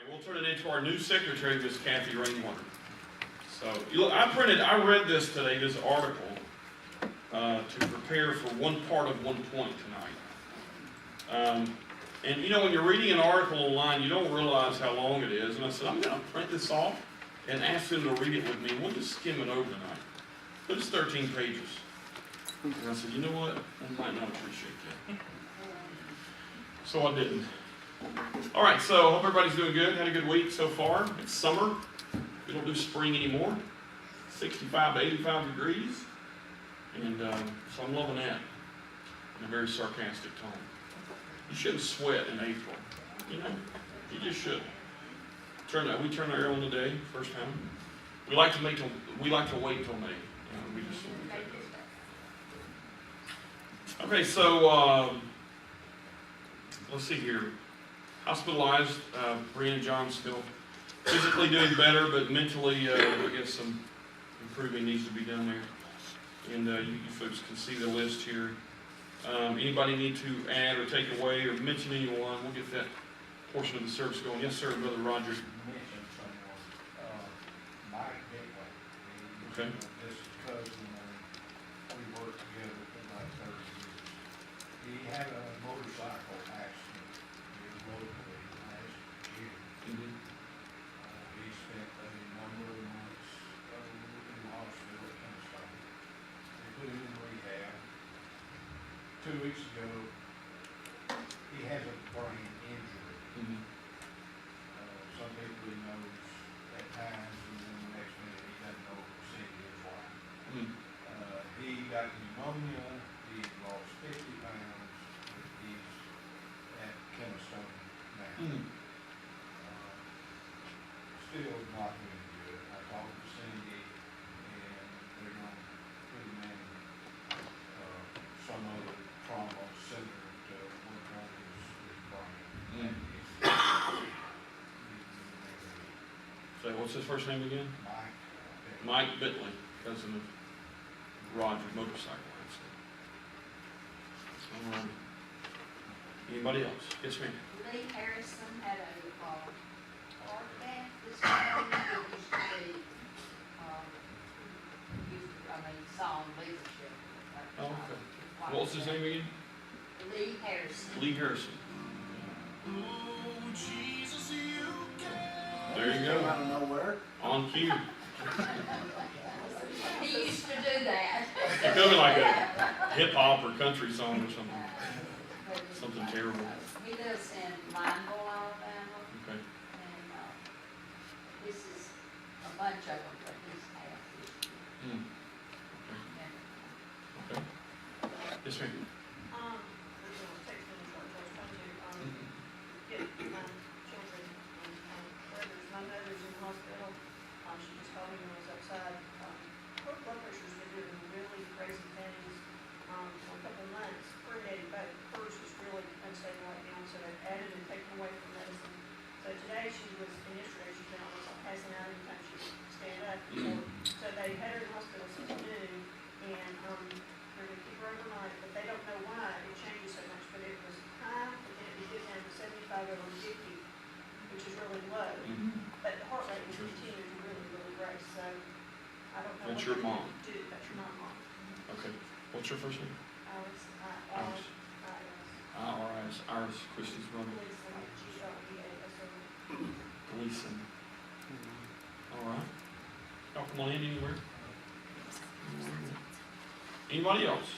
We'll turn it into our new secretary, Miss Kathy Rainwater. So, I read this today, this article, to prepare for one part of one point tonight. And you know, when you're reading an article online, you don't realize how long it is. And I said, I'm going to print this off and ask them to read it with me. We'll just skim it over tonight. But it's 13 pages. And I said, you know what? I might not appreciate that. So I didn't. All right, so hope everybody's doing good. Had a good week so far. It's summer. We don't do spring anymore. 65 to 85 degrees. And so I'm loving that in a very sarcastic tone. You shouldn't sweat in April. You know, you just should. We turn our air on today, first time. We like to wait till May. We just okay, so let's see here. Hospitalized, Brianna John still physically doing better, but mentally, I guess some improving needs to be done there. And you folks can see the list here. Anybody need to add or take away or mention anyone? We'll get that portion of the service going. Yes, sir, Brother Roger. Mention someone, Mike Gateway. Okay. This is cousin, we worked together for like 30 years. He had a motorcycle accident here locally last year. Mm-hmm. He spent a number of months in the hospital at Kingston. They put him in rehab. 2 weeks ago, he has a brain injury. Mm-hmm. Some people he knows at times, and then the next minute he doesn't know see his wife. Mm-hmm. He got pneumonia, he lost 50 pounds, he's at Keystone now. Mm-hmm. Still not doing good. I talked to Cindy, and they're going to put him in some other trauma center to work on his brain. Mm. So what's his first name again? Mike Bitley, cousin of Roger, motorcycle accident. All right. Anybody else? Yes, ma'am. Lee Harrison had a heart attack this morning. Song leadership. Oh, okay. What was his name again? Lee Harrison. Lee Harrison. There you go. Out of nowhere. On cue. He used to do that. It could be like a hip hop or country song or something. Something terrible. He lives in Mineville, Alabama, Okay. and this is a bunch of them, but he's half this year. Hmm. Okay. Yes, ma'am. Take some short I was trying to get my children and brothers. My mother's in the hospital. She just called me when I was outside. Her blood pressure's been doing really crazy things for a couple of months. But hers is really unstable right now, so they've added and taken away from medicine. So today she was, and yesterday she's been almost like passing out every time she would stand up. So they had her in the hospital since noon, and they're going to keep her overnight, but they don't know why it changes so much. But it was high, and then it get down to 75 over 50, which is really low. Mm-hmm. But the heart rate was continuing to really, really raise. So I don't know That's what your they're mom. going to do. That's my mom. Okay. What's your first name? Alex, Iris. Iris, Christy's brother. Gleason. All right. Y'all come on in anywhere? Anybody else?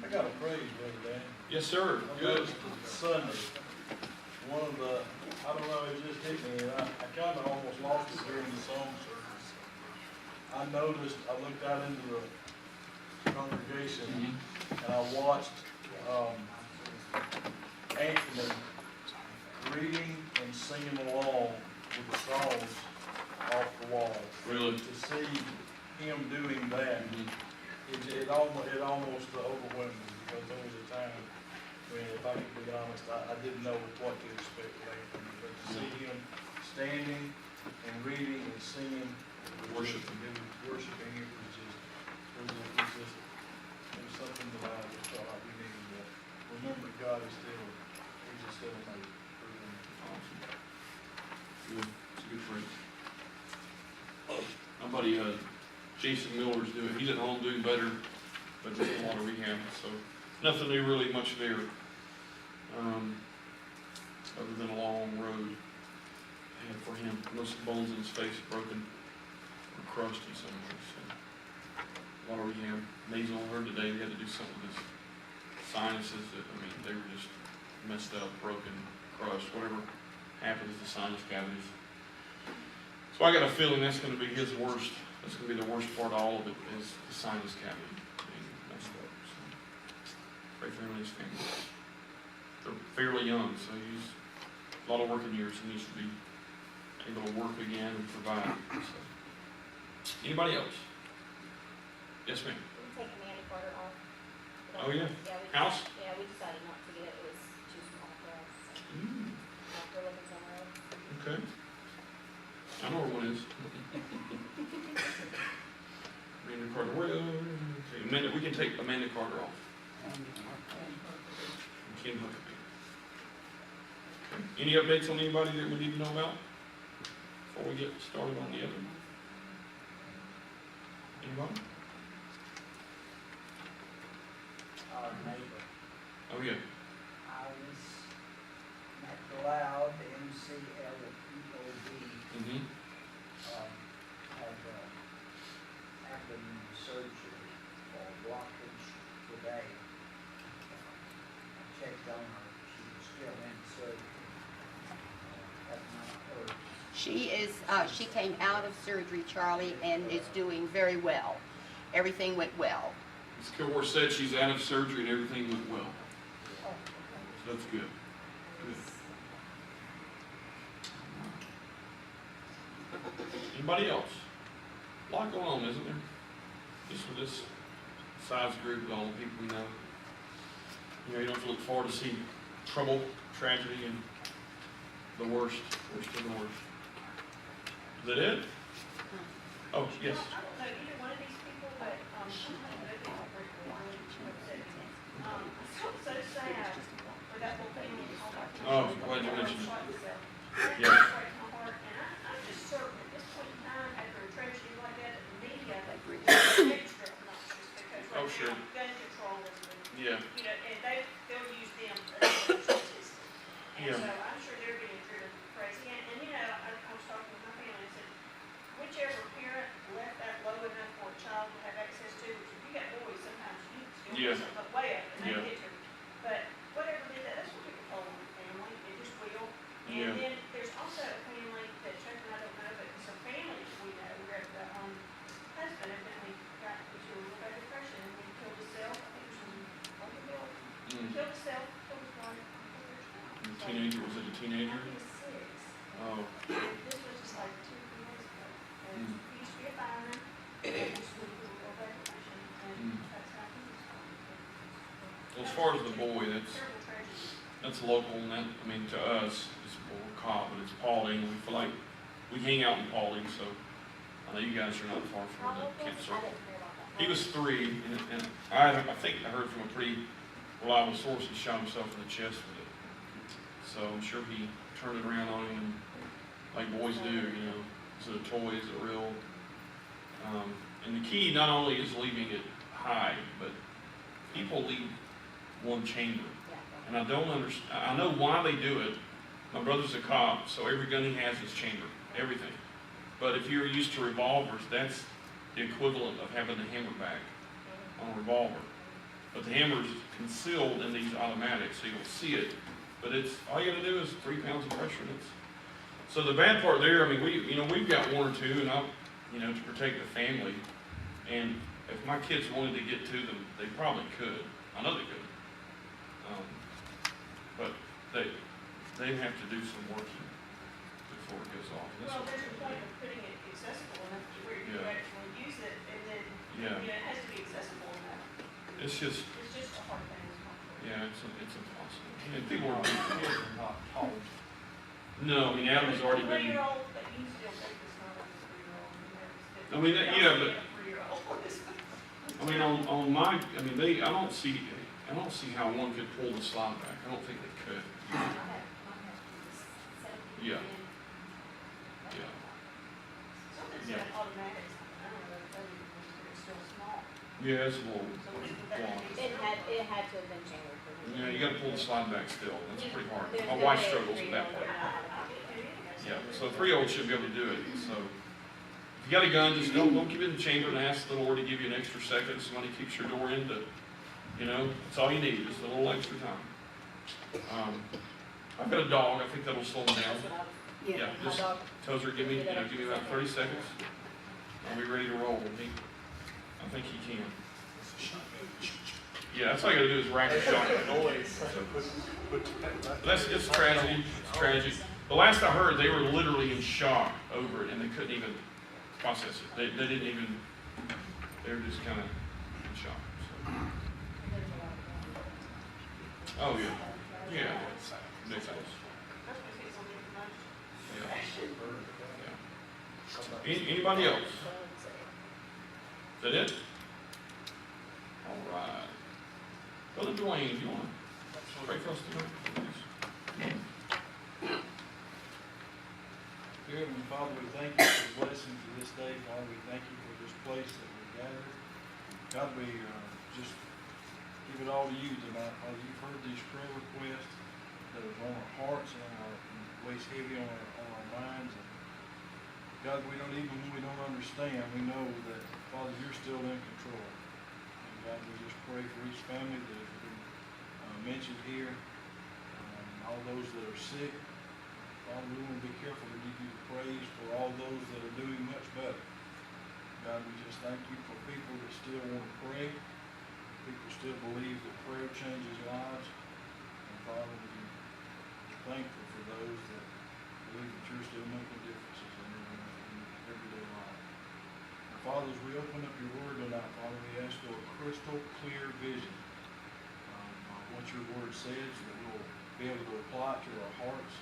I got a praise, Brother Dan. Yes, sir. I Good. noticed Sunday, one of the, I don't know, it just hit me, and I kind of almost lost it during the song service. I noticed, I looked out into the congregation, and I watched Anthony reading and singing along with the songs off the wall. Really? To see him doing that, it almost overwhelmed me, because there was a time when, if I can be honest, I didn't know what to expect of Anthony, but to see him standing and reading and singing, worshiping, it was something that I just thought we needed to remember. God is still, He's still amazing. Awesome. buddy, Jason Miller's doing, he's at home doing better, but just a lot of rehab, so nothing really much there. Other than a long road ahead for him. Most of the bones in his face broken or crushed in some way, so. A lot of rehab. Nasal, heard today they had to do something with his sinuses that, I mean, they were just messed up, broken, crushed, whatever happens to the sinus cavities. So I got a feeling that's gonna be his worst, that's gonna be the worst part of all of it, is the sinus cavity being messed up, so. Pray for him and his family. They're fairly young, so he's a lot of working years, he needs to be able to work again and provide, so. Anybody else? Yes, ma'am. We take Amanda Carter off. Oh, yeah. Yeah, we House? Yeah, we decided not to get it, it was too small for us, so we're looking somewhere else. Okay. I know where one is. Amanda Carter, okay, Amanda, we can take Amanda Carter off. Ken Huckabee. Okay. Any updates on anybody that we need to know about before we get started on the other? Anybody? Our neighbor, Oh, yeah. Alice McLeod, MCLEOD, Mm-hmm. had abdomen surgery for blockage today. I checked on her, she was still in surgery. Have not heard. She came out of surgery, Charlie, and is doing very well. Everything went well. Ms. Kilgore said she's out of surgery and everything went well. So that's good. Good. Anybody else? A lot going on, isn't there? Just with this size group with all the people we know. You know, you don't have to look forward to see trouble, tragedy, and the worst of the worst. Is that it? Oh, yes. I don't know either one of these people, but, sometimes they think I'm pretty cool. So sad for that whole thing. Oh, glad you mentioned it. Yeah. Yeah. I'm just certain at this point in time, after a tragedy like that, the media is extra obnoxious because Oh, right sure. now, gun control is, Yeah. you know, and they'll use them as a statistic. And Yeah. so I'm sure they're getting driven crazy. And you know, I was talking with my family and said, whichever parent left that low enough for a child to have access to, which if you got boys, sometimes you still Yeah. put something way up and Yeah. they hit you. But whatever did that, that's what people call on the family, it just will. Yeah. And then there's also a family that Chuck and I don't know, but some families we know where the husband evidently got into a little bit of depression and then killed himself. I think it was in Bonneville. Mm. Killed himself, killed his wife, killed their child. So, Teenager, was it a I teenager? think it's 6. Oh, This was just like 2 or 3 days ago. And Mm. he used to be a fireman, and just went through a real bad depression, and Mm. that's how he was going. well, as far as the boy, that's Terrible tragedy. local, and that, I mean, to us, it's more Cobb, but it's Paulding. We feel like we hang out in Paulding, so I know you guys are not far from the camp I circle. didn't hear about that. He was 3, and I think I heard from a pretty reliable source he shot himself in the chest with it. So I'm sure he turned it around on him, and like boys do, you know, is it a toy, is it real? And the key not only is leaving it high, but people leave one chamber. Yeah. And I don't understand, I know why they do it. My brother's a cop, so every gun he has is chambered, everything. But if you're used to revolvers, that's the equivalent of having the hammer back on a revolver. But the hammer's concealed in these automatics, so you'll see it. But it's, all you gotta do is 3 pounds of pressure, and it's, so the bad part there, I mean, we've got 1 or 2, and to protect the family. And if my kids wanted to get to them, they probably could. I know they could. But they have to do some working before it goes off. And that's Well, what- there's a point of putting it accessible enough to where you Yeah. actually use it, and then, Yeah, it has to be accessible enough. it's just, It's just a hard thing. It's not- yeah, it's impossible. And people are, Kids are not taught. no, I mean, Adam's already been, 3-year-old, but you still take this not as a 3-year-old. I mean, yeah, but- 3-year-old. I mean, on my, I mean, I don't see how one could pull the slide back. I don't think they could. Yeah. Yeah. Something's Yeah. got automatics. it's still small. Yeah, it's a little, So would that long. be? It had to have been chambered. yeah, you gotta pull the slide back still, that's pretty hard. There's My no wife way a struggles with that 3-year-old part. would know how to do it. Yeah, so a 3-year-old should be able to do it, so. If you got a gun, just don't keep it in the chamber and ask the Lord to give you an extra second, so when he keeps your door in to, that's all you need, just a little extra time. I've got a dog, I think that'll slow him down. That's what I was- Yeah, My just dog, tells her, give me about 30 seconds. I'll be ready to roll. I think he can. Yeah, that's all you gotta do is rack a shot. It's tragedy, it's tragic. The last I heard, they were literally in shock over it, and they couldn't even process it. They didn't even, they were just kind of in shock. So. Oh, yeah. Yeah. Ridiculous. That's what it's on the information. Yeah. Anybody else? Is that it? All right. Brother Dwayne, if you want to pray for us tonight, please. Dear Heavenly Father, we thank you for the blessings of this day. Father, we thank you for this place that we gathered. God, we just give it all to you tonight. Father, you've heard these prayer requests that are on our hearts and weighs heavy on our minds. And God, we don't even when we don't understand, we know that, Father, you're still in control. And God, we just pray for each family that has been mentioned here, all those that are sick. Father, we want to be careful to give you the praise for all those that are doing much better. God, we just thank you for people that still want to pray. People still believe that prayer changes lives. And Father, we're thankful for those that believe that you're still making differences in everyday life. And Father, as we open up your word tonight, Father, we ask for a crystal clear vision of what your word says, that we'll be able to apply it to our hearts.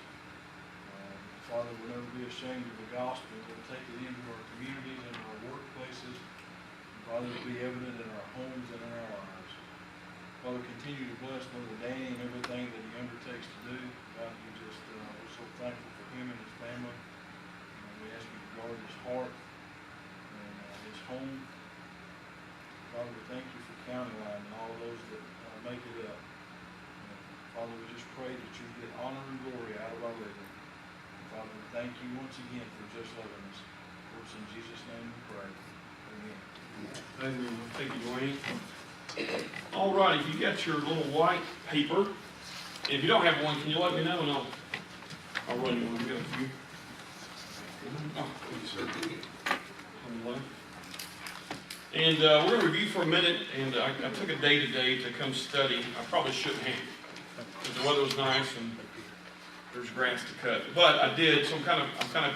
Father, we'll never be ashamed of the gospel. We'll take it into our communities and our workplaces. And Father, it'll be evident in our homes and in our lives. Father, continue to bless Brother Danny and everything that he undertakes to do. God, we're so thankful for him and his family. We ask you to guard his heart and his home. Father, we thank you for County Line and all those that make it up. Father, we just pray that you get honor and glory out of our living. Father, we thank you once again for just loving us. For it's in Jesus' name we pray. Amen. Amen. Thank you, Dwayne. All right, if you got your little white paper, if you don't have one, can you let me know and I'll run you one. We got a few. Oh, thank you, sir. On the left. And we're going to review for a minute, and I took a day today to come study. I probably shouldn't have, because the weather was nice and there's grass to cut. But I did, so I'm kind of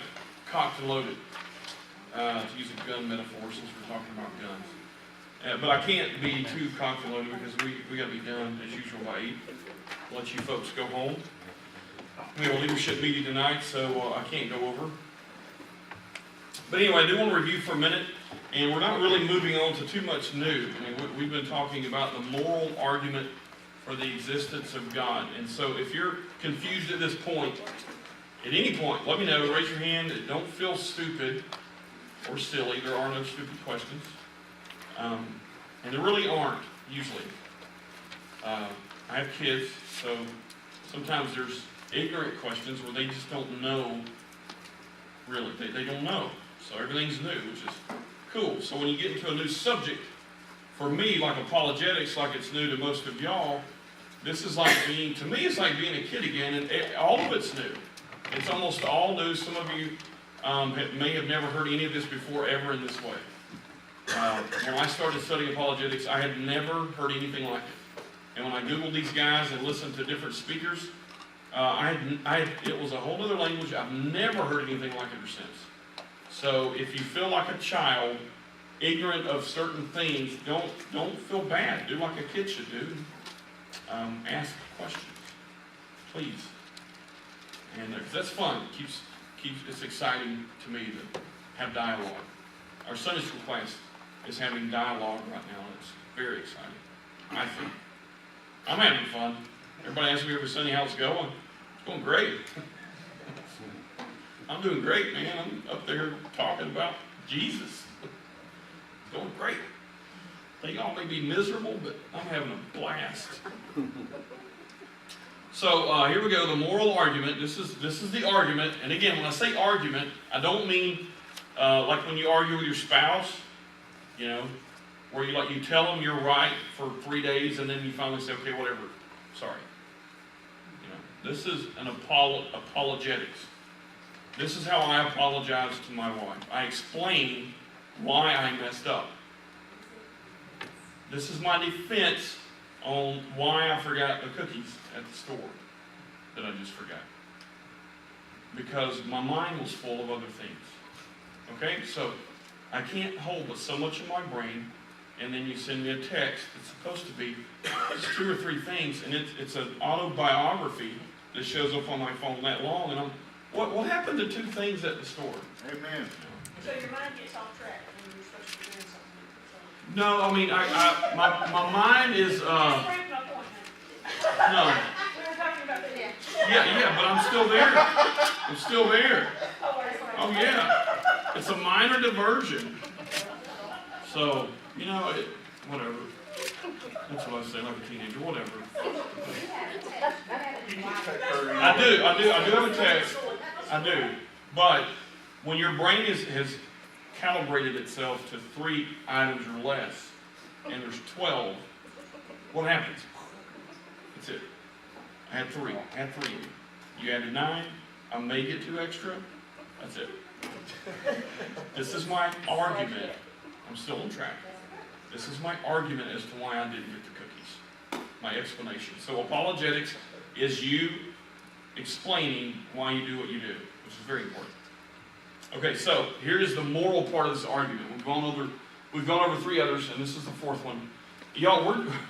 cocked and loaded, to use a gun metaphor since we're talking about guns. But I can't be too cocked and loaded because we got to be done as usual by 8. Let you folks go home. We have a leadership meeting tonight, so I can't go over. But anyway, I do want to review for a minute, and we're not really moving on to too much new. I mean, we've been talking about the moral argument for the existence of God. And so if you're confused at this point, at any point, let me know, raise your hand. Don't feel stupid or silly. There are no stupid questions. And there really aren't, usually. I have kids, so sometimes there's ignorant questions where they just don't know, really. They don't know. So everything's new, which is cool. So when you get into a new subject, for me, like apologetics, like it's new to most of y'all, this is like being, to me, it's like being a kid again, and all of it's new. It's almost all new. Some of you may have never heard any of this before, ever in this way. When I started studying apologetics, I had never heard anything like it. And when I Googled these guys and listened to different speakers, it was a whole other language. I've never heard anything like it ever since. So if you feel like a child, ignorant of certain things, don't feel bad. Do like a kid should do. Ask questions, please. And because that's fun. It's exciting to me to have dialogue. Our Sunday school class is having dialogue right now, and it's very exciting, I think. I'm having fun. Everybody asks me every Sunday how it's going. It's going great. I'm doing great, man. I'm up there talking about Jesus. great. They all may be miserable, but I'm having a blast. So here we go, the moral argument. This is the argument. And again, when I say argument, I don't mean like when you argue with your spouse, you know, where you tell them you're right for 3 days and then you finally say, okay, whatever, sorry. You know, this is an apologetics. This is how I apologize to my wife. I explain why I messed up. This is my defense on why I forgot the cookies at the store that I just forgot. Because my mind was full of other things. Okay, so I can't hold but so much in my brain, and then you send me a text that's supposed to be just 2 or 3 things, and it's an autobiography that shows up on my phone that long, and what happened to 2 things at the store? Amen. So your mind gets off track when you're supposed to be doing something. No, I mean, my mind is, Just bring my point now. no. We were talking about the, Yeah, but I'm still there. I'm still there. oh, Oh, yeah. It's a minor diversion. So, you know, whatever. That's what I say, like a teenager, whatever. I do have a text. I do. But when your brain has calibrated itself to 3 items or less, and there's 12, what happens? That's it. I had 3. You added 9. I may get 2 extra. That's it. This is my argument. I'm still on track. This is my argument as to why I didn't get the cookies. My explanation. So apologetics is you explaining why you do what you do, which is very important. Okay, so here is the moral part of this argument. We've gone over 3 others, and this is the 4th one. Y'all,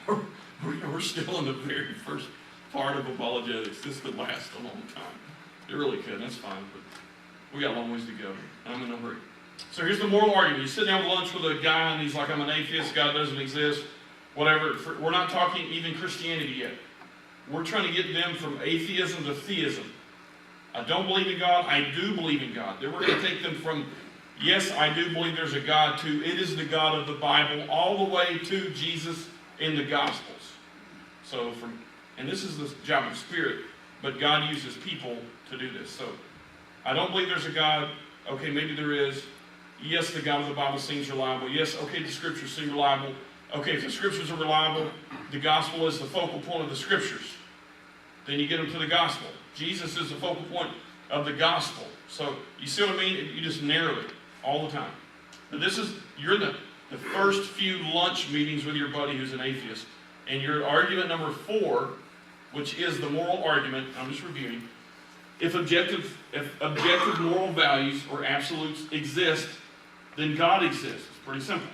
we're still in the very first part of apologetics. This could last a long time. It really could. That's fine, but we got a long ways to go. I'm in a hurry. So here's the moral argument. You sit down with lunch with a guy, and he's like, I'm an atheist. God doesn't exist. Whatever. We're not talking even Christianity yet. We're trying to get them from atheism to theism. I don't believe in God. I do believe in God. Then we're going to take them from, yes, I do believe there's a God, to it is the God of the Bible, all the way to Jesus in the Gospels. So and this is the job of the Spirit, but God uses people to do this. So I don't believe there's a God. Okay, maybe there is. Yes, the God of the Bible seems reliable. Yes, okay, the Scriptures seem reliable. Okay, if the Scriptures are reliable, the Gospel is the focal point of the Scriptures. Then you get them to the Gospel. Jesus is the focal point of the Gospel. So, you see what I mean? You just narrow it all the time. But you're in the first few lunch meetings with your buddy who's an atheist. And your argument number 4, which is the moral argument, I'm just reviewing. If objective moral values or absolutes exist, then God exists. It's pretty simple.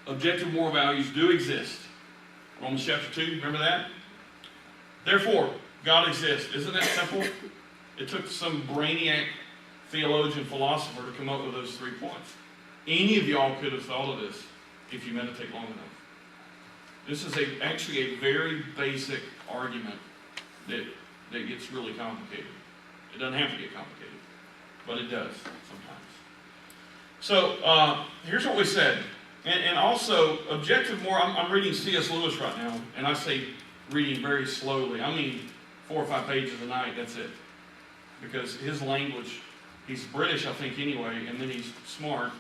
Objective moral values do exist. Romans chapter 2, remember that? Therefore, God exists. Isn't that simple? It took some brainiac theologian, philosopher to come up with those 3 points. Any of y'all could have thought of this if you meditate long enough. This is actually a very basic argument that gets really complicated. It doesn't have to get complicated, but it does sometimes. So here's what we said. And also, objective moral, I'm reading C.S. Lewis right now, and I say reading very slowly. I mean 4 or 5 pages a night, that's it. Because his language, he's British, I think, anyway, and then he's smart,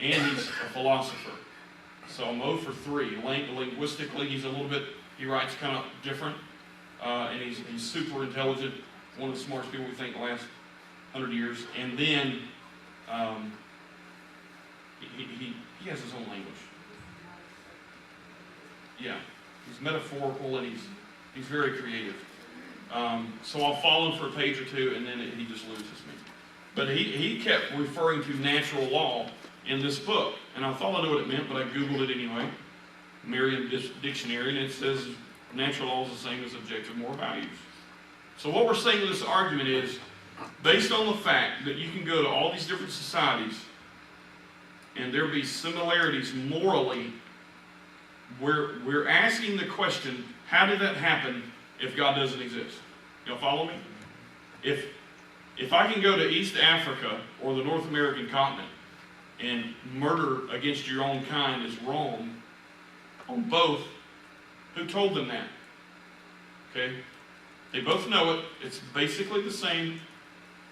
and he's a philosopher. So I'm 0 for 3. Linguistically, he's a little bit, he writes kind of different, and he's super intelligent, one of the smartest people we think the last 100 years. And then he has his own language. Yeah, he's metaphorical and he's very creative. So I'll follow him for a page or 2, and then he just loses me. But he kept referring to natural law in this book, and I thought I knew what it meant, but I Googled it anyway. Merriam Dictionary, and it says natural law is the same as objective moral values. So what we're saying with this argument is, based on the fact that you can go to all these different societies, and there be similarities morally, we're asking the question, how did that happen if God doesn't exist? Y'all follow me? If I can go to East Africa or the North American continent, and murder against your own kind is wrong on both, who told them that? Okay? They both know it. It's basically the same.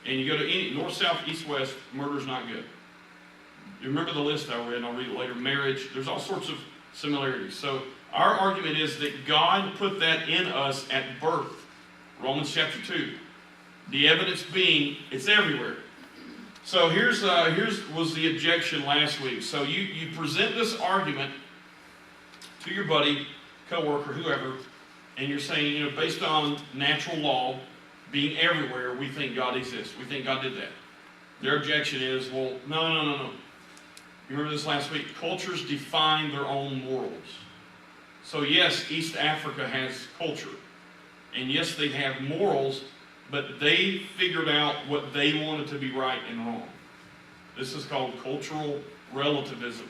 And you go to any north, south, east, west, murder's not good. You remember the list I read, and I'll read it later. Marriage, there's all sorts of similarities. So our argument is that God put that in us at birth. Romans chapter 2. The evidence being, it's everywhere. So here's was the objection last week. So you present this argument to your buddy, coworker, whoever, and you're saying, based on natural law being everywhere, we think God exists. We think God did that. Their objection is, well, no. You remember this last week? Cultures define their own morals. So yes, East Africa has culture. And yes, they have morals, but they figured out what they wanted to be right and wrong. This is called cultural relativism.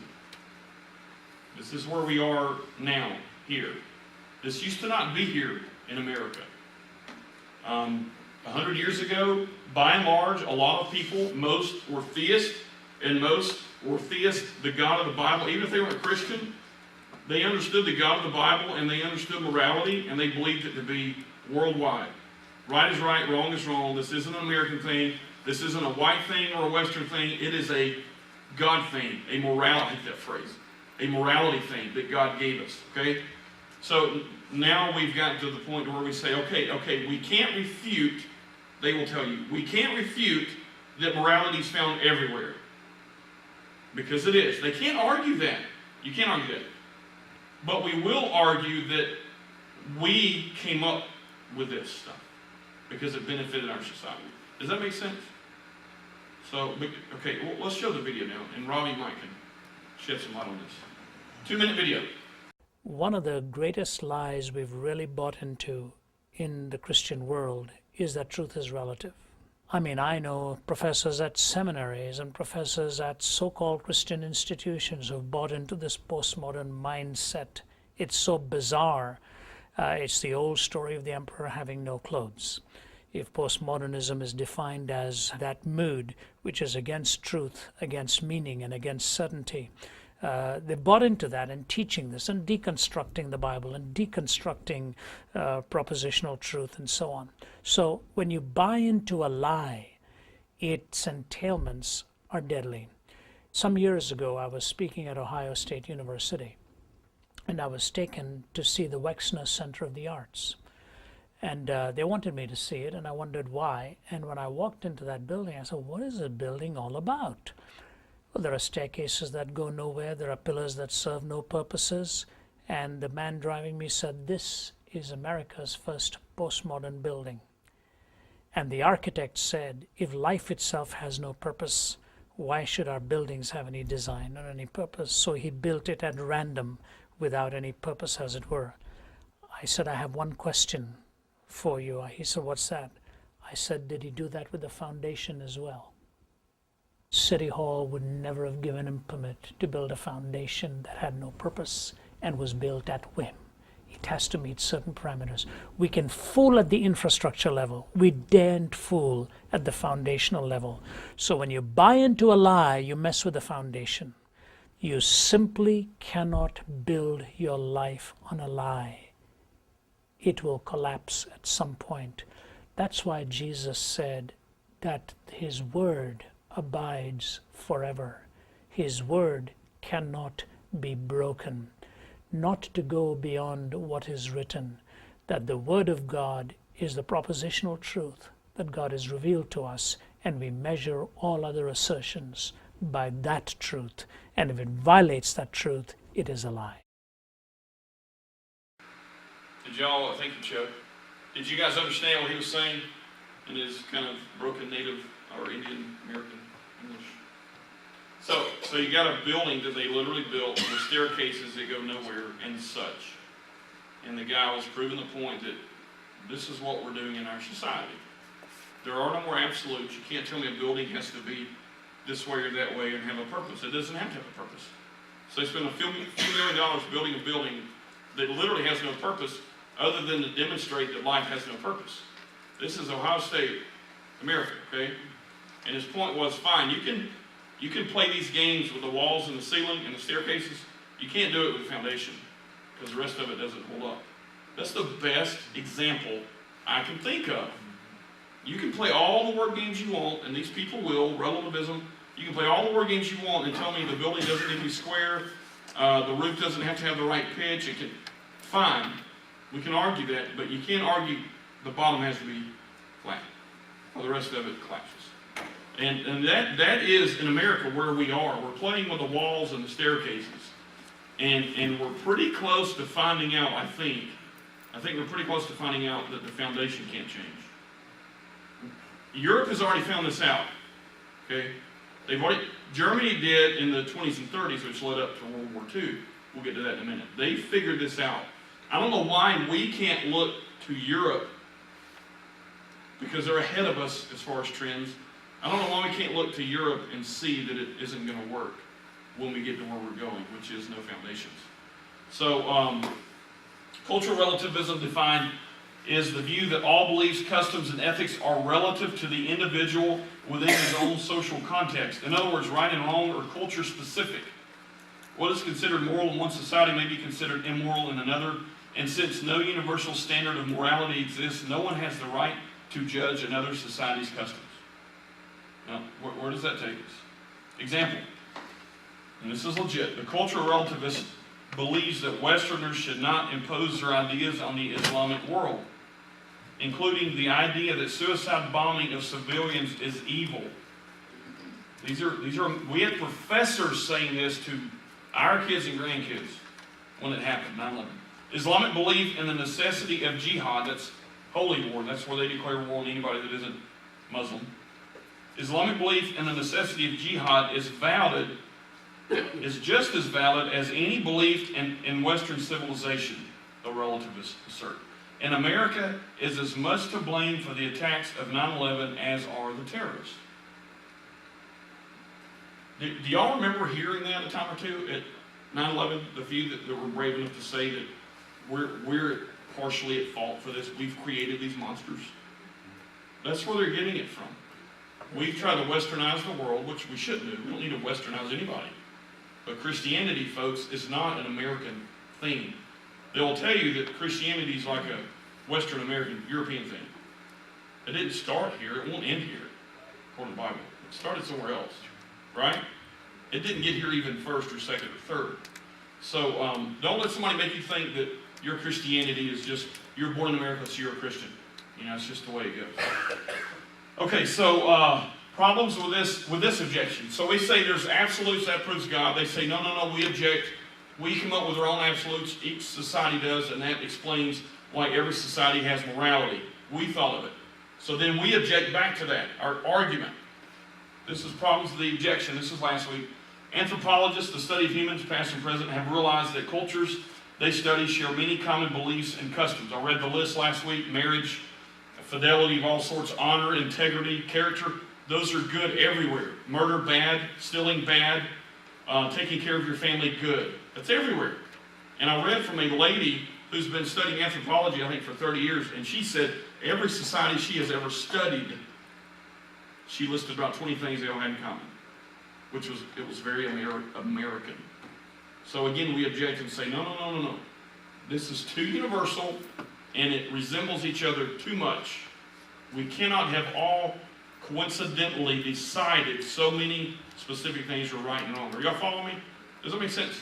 This is where we are now, here. This used to not be here in America. 100 years ago, by and large, a lot of people, most were theists, and most were theists, the God of the Bible. Even if they weren't Christian, they understood the God of the Bible, and they understood morality, and they believed it to be worldwide. Right is right, wrong is wrong. This isn't an American thing. This isn't a white thing or a Western thing. It is a God thing, a morality, I hate that phrase, a morality thing that God gave us, okay? So now we've gotten to the point where we say, okay, we can't refute, they will tell you, we can't refute that morality is found everywhere. Because it is. They can't argue that. You can't argue that. But we will argue that we came up with this stuff because it benefited our society. Does that make sense? So, okay, well, let's show the video now, and Robbie might can shed some light on this. 2-minute video. One of the greatest lies we've really bought into in the Christian world is that truth is relative. I mean, I know professors at seminaries and professors at so-called Christian institutions who've bought into this postmodern mindset. It's so bizarre. It's the old story of the emperor having no clothes. If postmodernism is defined as that mood which is against truth, against meaning, and against certainty, they bought into that and teaching this and deconstructing the Bible and deconstructing propositional truth and so on. So when you buy into a lie, its entailments are deadly. Some years ago, I was speaking at Ohio State University, and I was taken to see the Wexner Center of the Arts. And they wanted me to see it, and I wondered why. And when I walked into that building, I said, what is the building all about? Well, there are staircases that go nowhere. There are pillars that serve no purposes. And the man driving me said, this is America's first postmodern building. And the architect said, if life itself has no purpose, why should our buildings have any design or any purpose? So he built it at random without any purpose, as it were. I said, I have one question for you. He said, what's that? I said, did he do that with the foundation as well? City Hall would never have given him permit to build a foundation that had no purpose and was built at whim. It has to meet certain parameters. We can fool at the infrastructure level. We daren't fool at the foundational level. So when you buy into a lie, you mess with the foundation. You simply cannot build your life on a lie. It will collapse at some point. That's why Jesus said that his word abides forever. His word cannot be broken. Not to go beyond what is written, that the word of God is the propositional truth that God has revealed to us, and we measure all other assertions by that truth. And if it violates that truth, it is a lie. Did y'all, thank you, Chuck. Did you guys understand what he was saying in his kind of broken native or Indian American English? So you got a building that they literally built with staircases that go nowhere and such. And the guy was proving the point that this is what we're doing in our society. There are no more absolutes. You can't tell me a building has to be this way or that way and have a purpose. It doesn't have to have a purpose. So they spend a few $1 million building a building that literally has no purpose other than to demonstrate that life has no purpose. This is Ohio State, America, okay? And his point was, fine, you can You can play these games with the walls and the ceiling and the staircases. You can't do it with the foundation because the rest of it doesn't hold up. That's the best example I can think of. You can play all the word games you want, and these people will, relativism. You can play all the word games you want and tell me the building doesn't need to be square, the roof doesn't have to have the right pitch. It can, fine, we can argue that, but you can't argue the bottom has to be flat, or the rest of it collapses. And that is in America where we are. We're playing with the walls and the staircases, and we're pretty close to finding out. I think we're pretty close to finding out that the foundation can't change. Europe has already found this out. Okay. Germany did in the 20s and 30s, which led up to World War II. We'll get to that in a minute. They figured this out. I don't know why we can't look to Europe because they're ahead of us as far as trends. I don't know why we can't look to Europe and see that it isn't going to work when we get to where we're going, which is no foundations. So, cultural relativism defined is the view that all beliefs, customs, and ethics are relative to the individual within his own social context. In other words, right and wrong are culture specific. What is considered moral in one society may be considered immoral in another, and since no universal standard of morality exists, no one has the right to judge another society's customs. Now, where does that take us? Example, and this is legit, the cultural relativist believes that Westerners should not impose their ideas on the Islamic world, including the idea that suicide bombing of civilians is evil. We had professors saying this to our kids and grandkids when it happened, 9/11. Islamic belief in the necessity of jihad, that's holy war, that's where they declare war on anybody that isn't Muslim. Islamic belief in the necessity of jihad is just as valid as any belief in Western civilization, the relativists assert. And America is as much to blame for the attacks of 9/11 as are the terrorists. Do y'all remember hearing that a time or two at 9/11? The few that were brave enough to say that we're partially at fault for this. We've created these monsters. That's where they're getting it from. We've tried to westernize the world, which we shouldn't do. We don't need to westernize anybody. But Christianity, folks, is not an American thing. They'll tell you that Christianity is like a Western American, European thing. It didn't start here. It won't end here, according to the Bible. It started somewhere else, right? It didn't get here even first or second or third. So don't let somebody make you think that your Christianity is just, you're born in America, so you're a Christian. You know, it's just the way it goes. Okay, so problems with this objection. So we say there's absolutes, that proves God. They say, no, we object. We come up with our own absolutes. Each society does, and that explains why every society has morality. We thought of it. So then we object back to that, our argument. This is problems with the objection. This is last week. Anthropologists, the study of humans, past and present, have realized that cultures they study share many common beliefs and customs. I read the list last week: marriage, fidelity of all sorts, honor, integrity, character. Those are good everywhere. Murder, bad. Stealing, bad. Taking care of your family, good. That's everywhere. And I read from a lady who's been studying anthropology, I think, for 30 years, and she said every society she has ever studied, she listed about 20 things they all had in common, it was very American. So again, we object and say, no. This is too universal, and it resembles each other too much. We cannot have all coincidentally decided so many specific things are right and wrong. Are y'all following me? Does that make sense?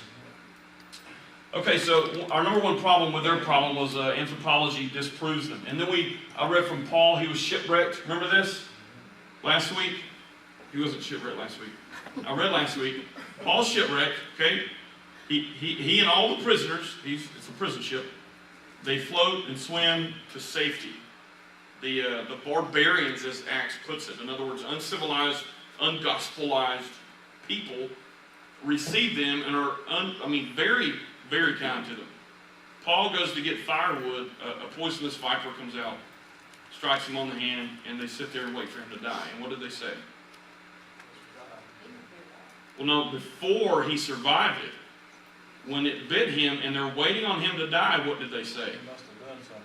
Okay, so our number one problem with their problem was anthropology disproves them. And then I read from Paul, he was shipwrecked. Remember this? Last week? He wasn't shipwrecked last week. I read last week. Paul's shipwrecked, okay? He and all the prisoners, it's a prison ship, they float and swim to safety. The barbarians, as Acts puts it, in other words, uncivilized, ungospelized people, receive them and are, very, very kind to them. Paul goes to get firewood, a poisonous viper comes out, strikes him on the hand, and they sit there and wait for him to die. And what did they say? Well, no, before he survived it, when it bit him and they're waiting on him to die, what did they say? He must have done something.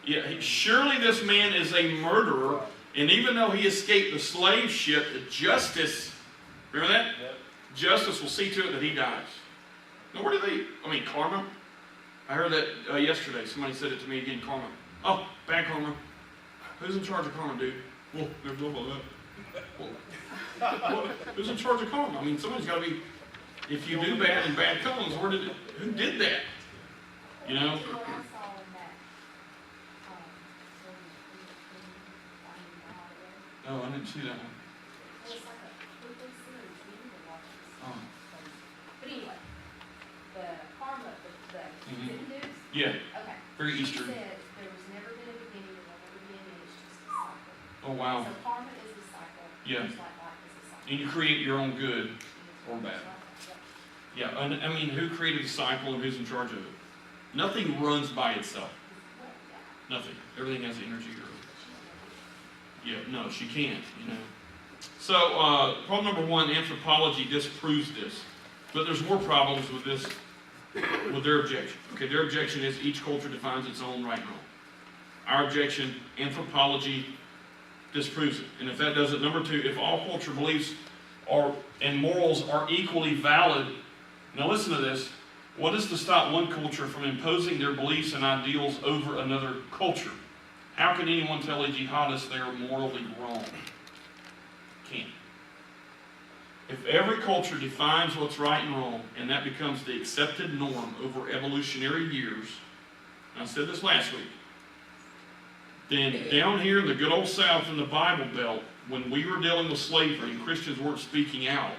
Yeah, surely this man is a murderer, and even though he escaped the slave ship, the justice Remember that? Yep. Justice will see to it that he dies. Now, where do they, karma? I heard that yesterday. Somebody said it to me again, karma. Oh, bad karma. Who's in charge of karma, dude? Well, there's no about that. Well, who's in charge of karma? I mean, somebody's got to be, if you do bad and bad comes, who did that? You know? What I saw in that, Oh, I didn't see that one. it was like a quick series, we need to watch this. Oh. But anyway, the karma, the Mhm. news, Yeah, okay. very She Eastern. said there was never been a beginning, there will never be an end, it's just a cycle. Oh, wow. So karma is a cycle, Yeah. just like life is a cycle. And you create your own good. And it's or just bad. like that. Yeah, and I mean, who created the cycle and who's in charge of it? Nothing runs by itself. Well, yeah. Nothing. Everything has energy. Yeah, no, she can't, you know. So, problem number one, anthropology disproves this. But there's more problems with this, with their objection. Okay, their objection is each culture defines its own right and wrong. Our objection, anthropology disproves it. And if that does it, number two, if all culture beliefs and morals are equally valid, now listen to this, what is to stop one culture from imposing their beliefs and ideals over another culture? How can anyone tell a jihadist they are morally wrong? Can't. If every culture defines what's right and wrong, and that becomes the accepted norm over evolutionary years, and I said this last week, then down here in the good old South in the Bible Belt, when we were dealing with slavery and Christians weren't speaking out,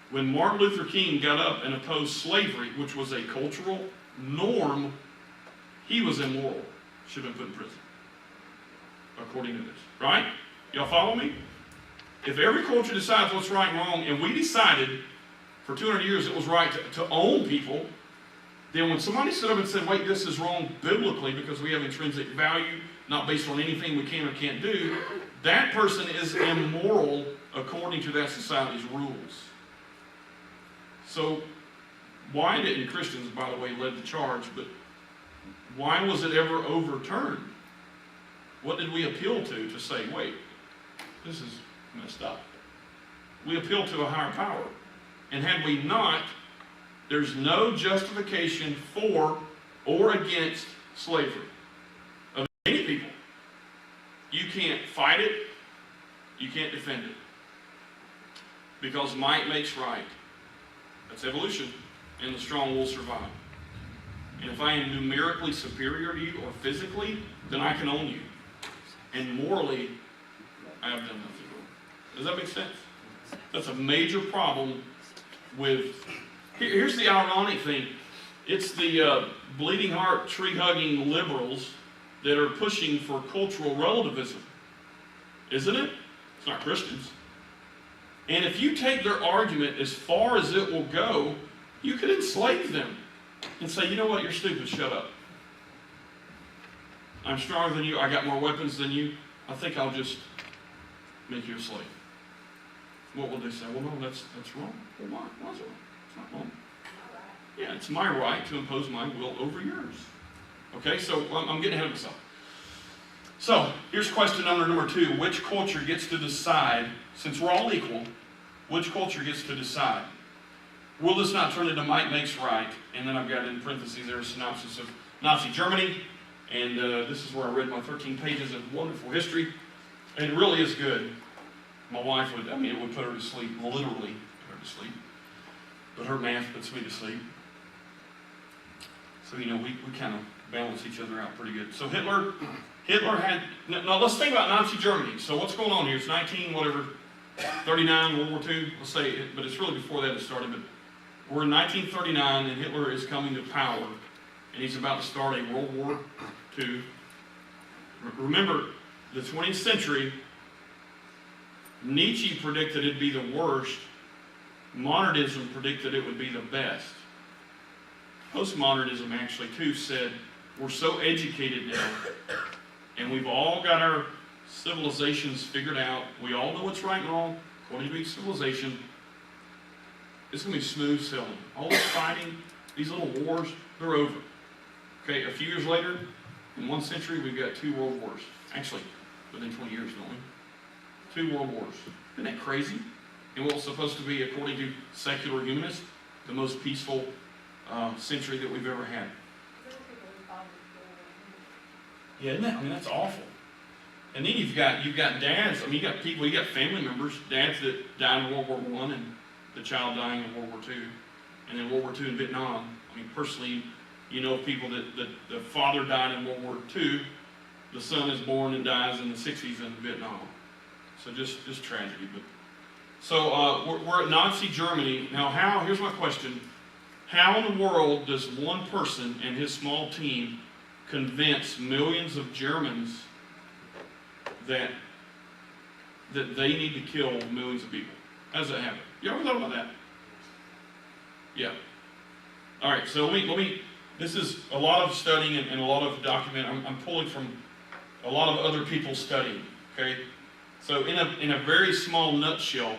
when Martin Luther King got up and opposed slavery, which was a cultural norm, he was immoral, should have been put in prison, according to this. Right? Y'all follow me? If every culture decides what's right and wrong, and we decided for 200 years it was right to own people, then when somebody stood up and said, wait, this is wrong biblically because we have intrinsic value, not based on anything we can or can't do, that person is immoral according to that society's rules. So, why didn't Christians, by the way, lead the charge, but why was it ever overturned? What did we appeal to say, wait, this is messed up? We appealed to a higher power. And had we not, there's no justification for or against slavery of any people. You can't fight it, you can't defend it. Because might makes right. That's evolution, and the strong will survive. And if I am numerically superior to you or physically, then I can own you. And morally, I have done nothing wrong. Does that make sense? That's a major problem with... Here's the ironic thing. It's the bleeding heart, tree-hugging liberals that are pushing for cultural relativism. Isn't it? It's not Christians. And if you take their argument as far as it will go, you could enslave them and say, you know what, you're stupid, shut up. I'm stronger than you, I got more weapons than you, I think I'll just make you a slave. What will they say? Well, no, that's wrong. Well, why is it wrong? It's not wrong. Yeah, it's my right to impose my will over yours. Okay, so I'm getting ahead of myself. So, here's question number two. Which culture gets to decide, since we're all equal, which culture gets to decide? Will this not turn into might makes right? And then I've got in parentheses there a synopsis of Nazi Germany. And this is where I read my 13 pages of wonderful history. And it really is good. My wife would, it would put her to sleep, literally put her to sleep. But her math puts me to sleep. So, we kind of balance each other out pretty good. So Hitler had, now let's think about Nazi Germany. So what's going on here? It's 39, World War II, let's say, but it's really before that it started. But we're in 1939 and Hitler is coming to power and he's about to start a World War II. Remember, the 20th century, Nietzsche predicted it'd be the worst. Modernism predicted it would be the best. Postmodernism actually too said, we're so educated now, and we've all got our civilizations figured out. We all know what's right and wrong, according to each civilization. It's going to be smooth sailing. All this fighting, these little wars, they're over. Okay, a few years later, in 1 century, we've got 2 world wars. Actually, within 20 years, don't we? 2 world wars. Isn't that crazy? in what was supposed to be, according to secular humanists, the most peaceful century that we've ever had. There were people who fought it. Yeah, isn't that? I mean, that's awful. And then you've got dads. I mean, you got people, you got family members, dads that died in World War I, and the child dying in World War II, and then World War II in Vietnam. I mean, personally, you know people that the father died in World War II, the son is born and dies in the 60s in Vietnam. So just tragedy. But so we're at Nazi Germany now. Here's my question: how in the world does one person and his small team convince millions of Germans that they need to kill millions of people? How does that happen? You ever thought about that? Yeah. All right. So let me. This is a lot of studying and a lot of document. I'm pulling from a lot of other people's studying. Okay. So in a very small nutshell,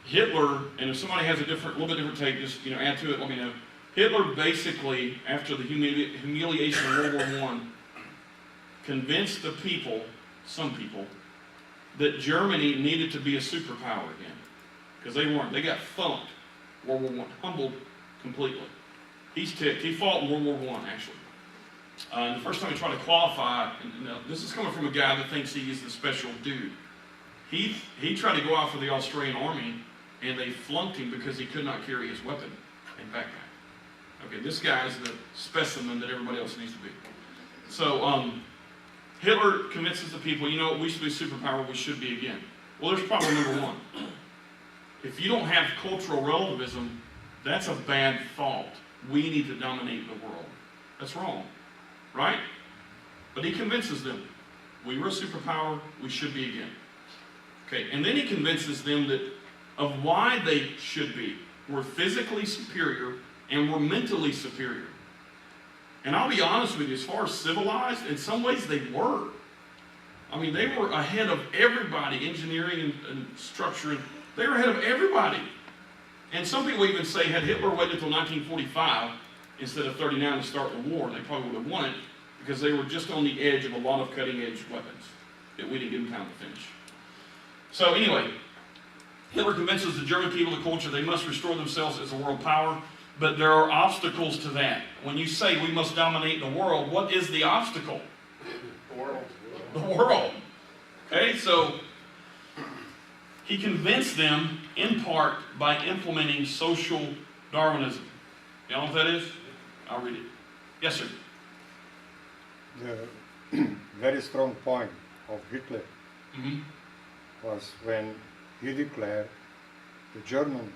Hitler, and if somebody has a little bit different take, just add to it. Let me know. Hitler basically, after the humiliation of World War I, convinced the people, some people, that Germany needed to be a superpower again, because they weren't. They got thumped. World War I, humbled completely. He's ticked. He fought in World War I actually. And the first time he tried to qualify, and this is coming from a guy that thinks he is the special dude. He tried to go out for the Australian Army, and they flunked him because he could not carry his weapon and backpack. Okay, this guy is the specimen that everybody else needs to be. So Hitler convinces the people, we should be superpower, we should be again. Well, there's problem number one. If you don't have cultural relativism, that's a bad thought. We need to dominate the world. That's wrong, right? But he convinces them, we were a superpower, we should be again. Okay, and then he convinces them that of why they should be. We're physically superior and we're mentally superior. And I'll be honest with you, as far as civilized, in some ways they were. I mean, they were ahead of everybody, engineering and structure, and they were ahead of everybody. And some people even say, had Hitler waited until 1945 instead of 39 to start the war, they probably would have won it, because they were just on the edge of a lot of cutting-edge weapons that we didn't give them time to finish. So anyway, Hitler convinces the German people, the culture, they must restore themselves as a world power, but there are obstacles to that. When you say we must dominate the world, what is the obstacle? The world. The world. Okay, so he convinced them in part by implementing social Darwinism. You know what that is? I'll read it. Yes, sir. The very strong point of Hitler Mm-hmm. was when he declared the German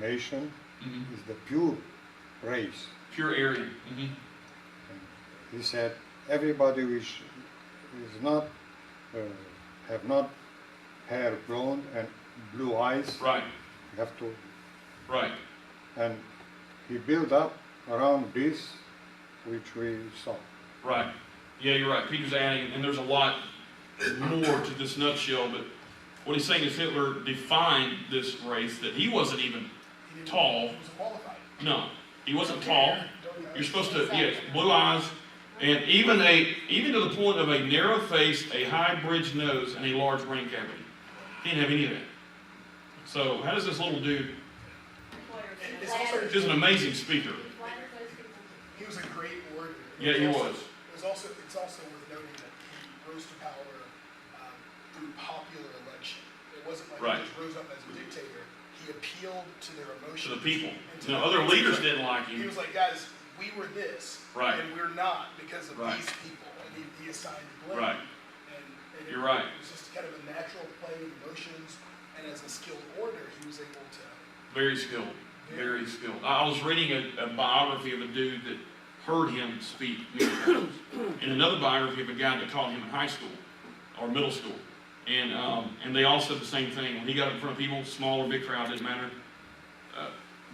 nation Mm-hmm. is the pure race. Pure Aryan. Mm-hmm. And he said everybody which is not have not hair blonde and blue eyes Right. have to, Right. and he built up around this which we saw. Right. Yeah, you're right. Peter's adding, and there's a lot more to this nutshell, but what he's saying is Hitler defined this race that he wasn't even tall. He was qualified. No, he wasn't tall. You're supposed to, yes, blue eyes, and even to the point of a narrow face, a high bridged nose, and a large brain cavity. He didn't have any of that. So how does this little dude? It's also, He's an amazing speaker. he was a great orator. Yeah, he was. It's also worth noting that he rose to power through popular election. It wasn't like Right. he just rose up as a dictator. He appealed to their emotions. To the people. and to No, the other masses. leaders didn't like He him. was like, guys, we were this, Right. and we're not because of Right. these people. And he assigned blame. Right. And You're right. It was just kind of a natural play of emotions, and as a skilled orator, he was able to. Very skilled. Very skilled. I was reading a biography of a dude that heard him speak many times, and another biography of a guy that taught him in high school or middle school, and they all said the same thing. When he got in front of people, small or big crowd, didn't matter.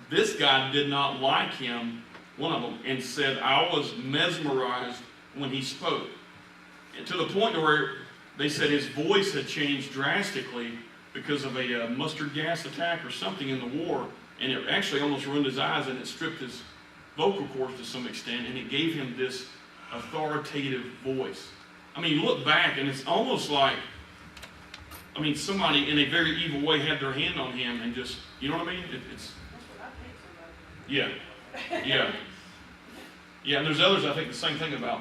This guy did not like him, one of them, and said, I was mesmerized when he spoke. And to the point where they said his voice had changed drastically because of a mustard gas attack or something in the war, and it actually almost ruined his eyes, and it stripped his vocal cords to some extent, and it gave him this authoritative voice. I mean, you look back, and it's almost like I mean, somebody in a very evil way had their hand on him and just, you know what I mean? It's, That's what I think somebody. yeah. Yeah, and there's others I think the same thing about,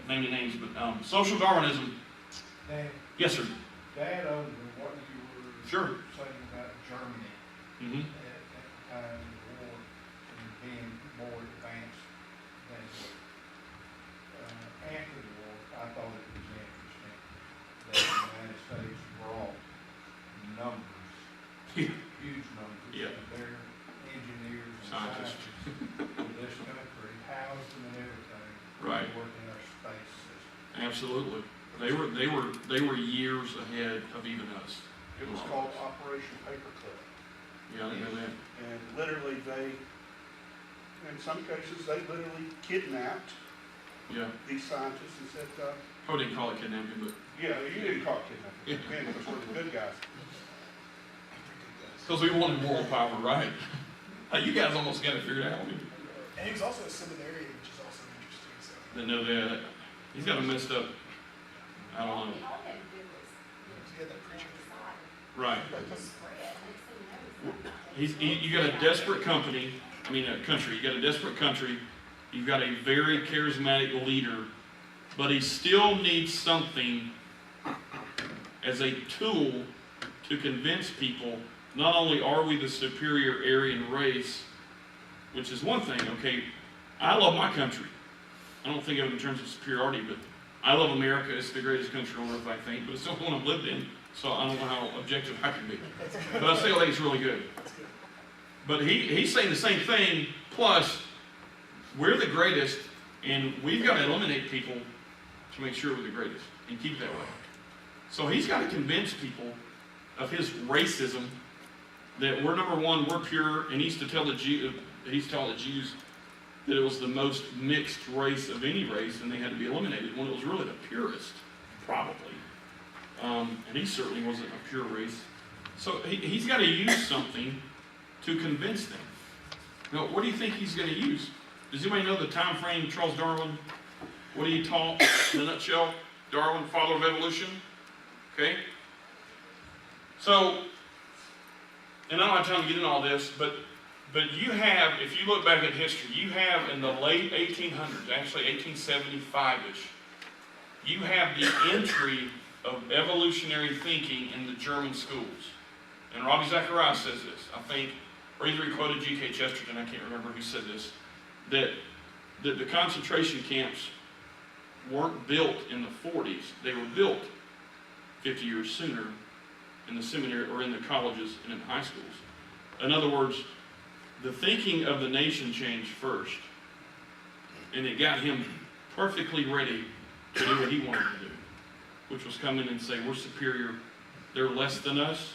naming names, but social Darwinism, Dan, yes, sir. Dad, over what you were Sure. saying about Germany Mm-hmm. at the time of the war and being more advanced than after the war, I thought it was interesting that the United States brought numbers, Yeah. huge numbers Yeah. of their engineers and Scientists. scientists to this country, housed them and everything. Right. To work in our space system. Absolutely. They were years ahead of even us. It was called Operation Paperclip. Yeah, I didn't know that. And literally in some cases, they literally kidnapped Yeah. these scientists and said, Probably didn't call it kidnapping, but yeah, you didn't call it kidnapping, again, because we're the good guys. because we wanted moral power, right? Hey, you guys almost got it figured out. And he was also a seminarian, which is also interesting. So Didn't know that. He's got them messed up. I don't know. All he had to do was, he had that preacher. Right. just spread, next thing you know, You got a desperate country. You got a desperate country. You've got a very charismatic leader, but he still needs something as a tool to convince people. Not only are we the superior Aryan race, which is one thing. Okay, I love my country. I don't think of it in terms of superiority, but I love America. It's the greatest country on earth, I think, but it's the only one I've lived in. So I don't know how objective I can be. But I still think it's really good. But he's saying the same thing, plus we're the greatest, and we've got to eliminate people to make sure we're the greatest and keep it that way. So he's got to convince people of his racism, that we're number one, we're pure, and he's telling the Jews that it was the most mixed race of any race, and they had to be eliminated, when it was really the purest, probably. And he certainly wasn't a pure race. So he's got to use something to convince them. Now, what do you think he's going to use? Does anybody know the time frame Charles Darwin, what he taught in a nutshell? Darwin, father of evolution. Okay? So, and I don't have time to get into all this, but you have, if you look back at history, you have in the late 1800s, actually 1875-ish, you have the entry of evolutionary thinking in the German schools. And Ravi Zacharias says this, I think, or either he quoted G.K. Chesterton, I can't remember who said this, that the concentration camps weren't built in the 40s, they were built 50 years sooner in the seminary or in the colleges and in high schools. In other words, the thinking of the nation changed first, and it got him perfectly ready to do what he wanted to do, which was come in and say, we're superior, they're less than us.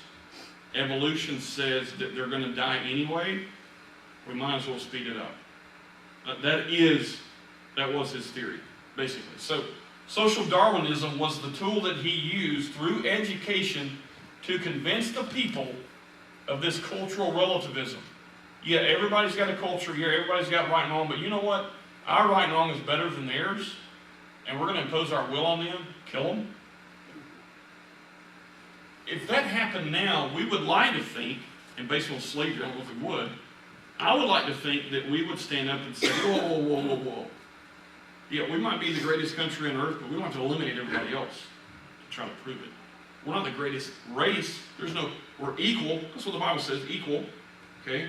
Evolution says that they're going to die anyway, we might as well speed it up. That was his theory, basically. So social Darwinism was the tool that he used through education to convince the people of this cultural relativism. Yeah, everybody's got a culture here, everybody's got right and wrong, but you know what? Our right and wrong is better than theirs, and we're going to impose our will on them, kill them. If that happened now, we would like to think, and based on slavery, I don't know if we would, I would like to think that we would stand up and say, whoa, whoa, whoa, whoa, whoa. Yeah, we might be the greatest country on earth, but we don't have to eliminate everybody else to try to prove it. We're not the greatest race. We're equal. That's what the Bible says, equal. Okay?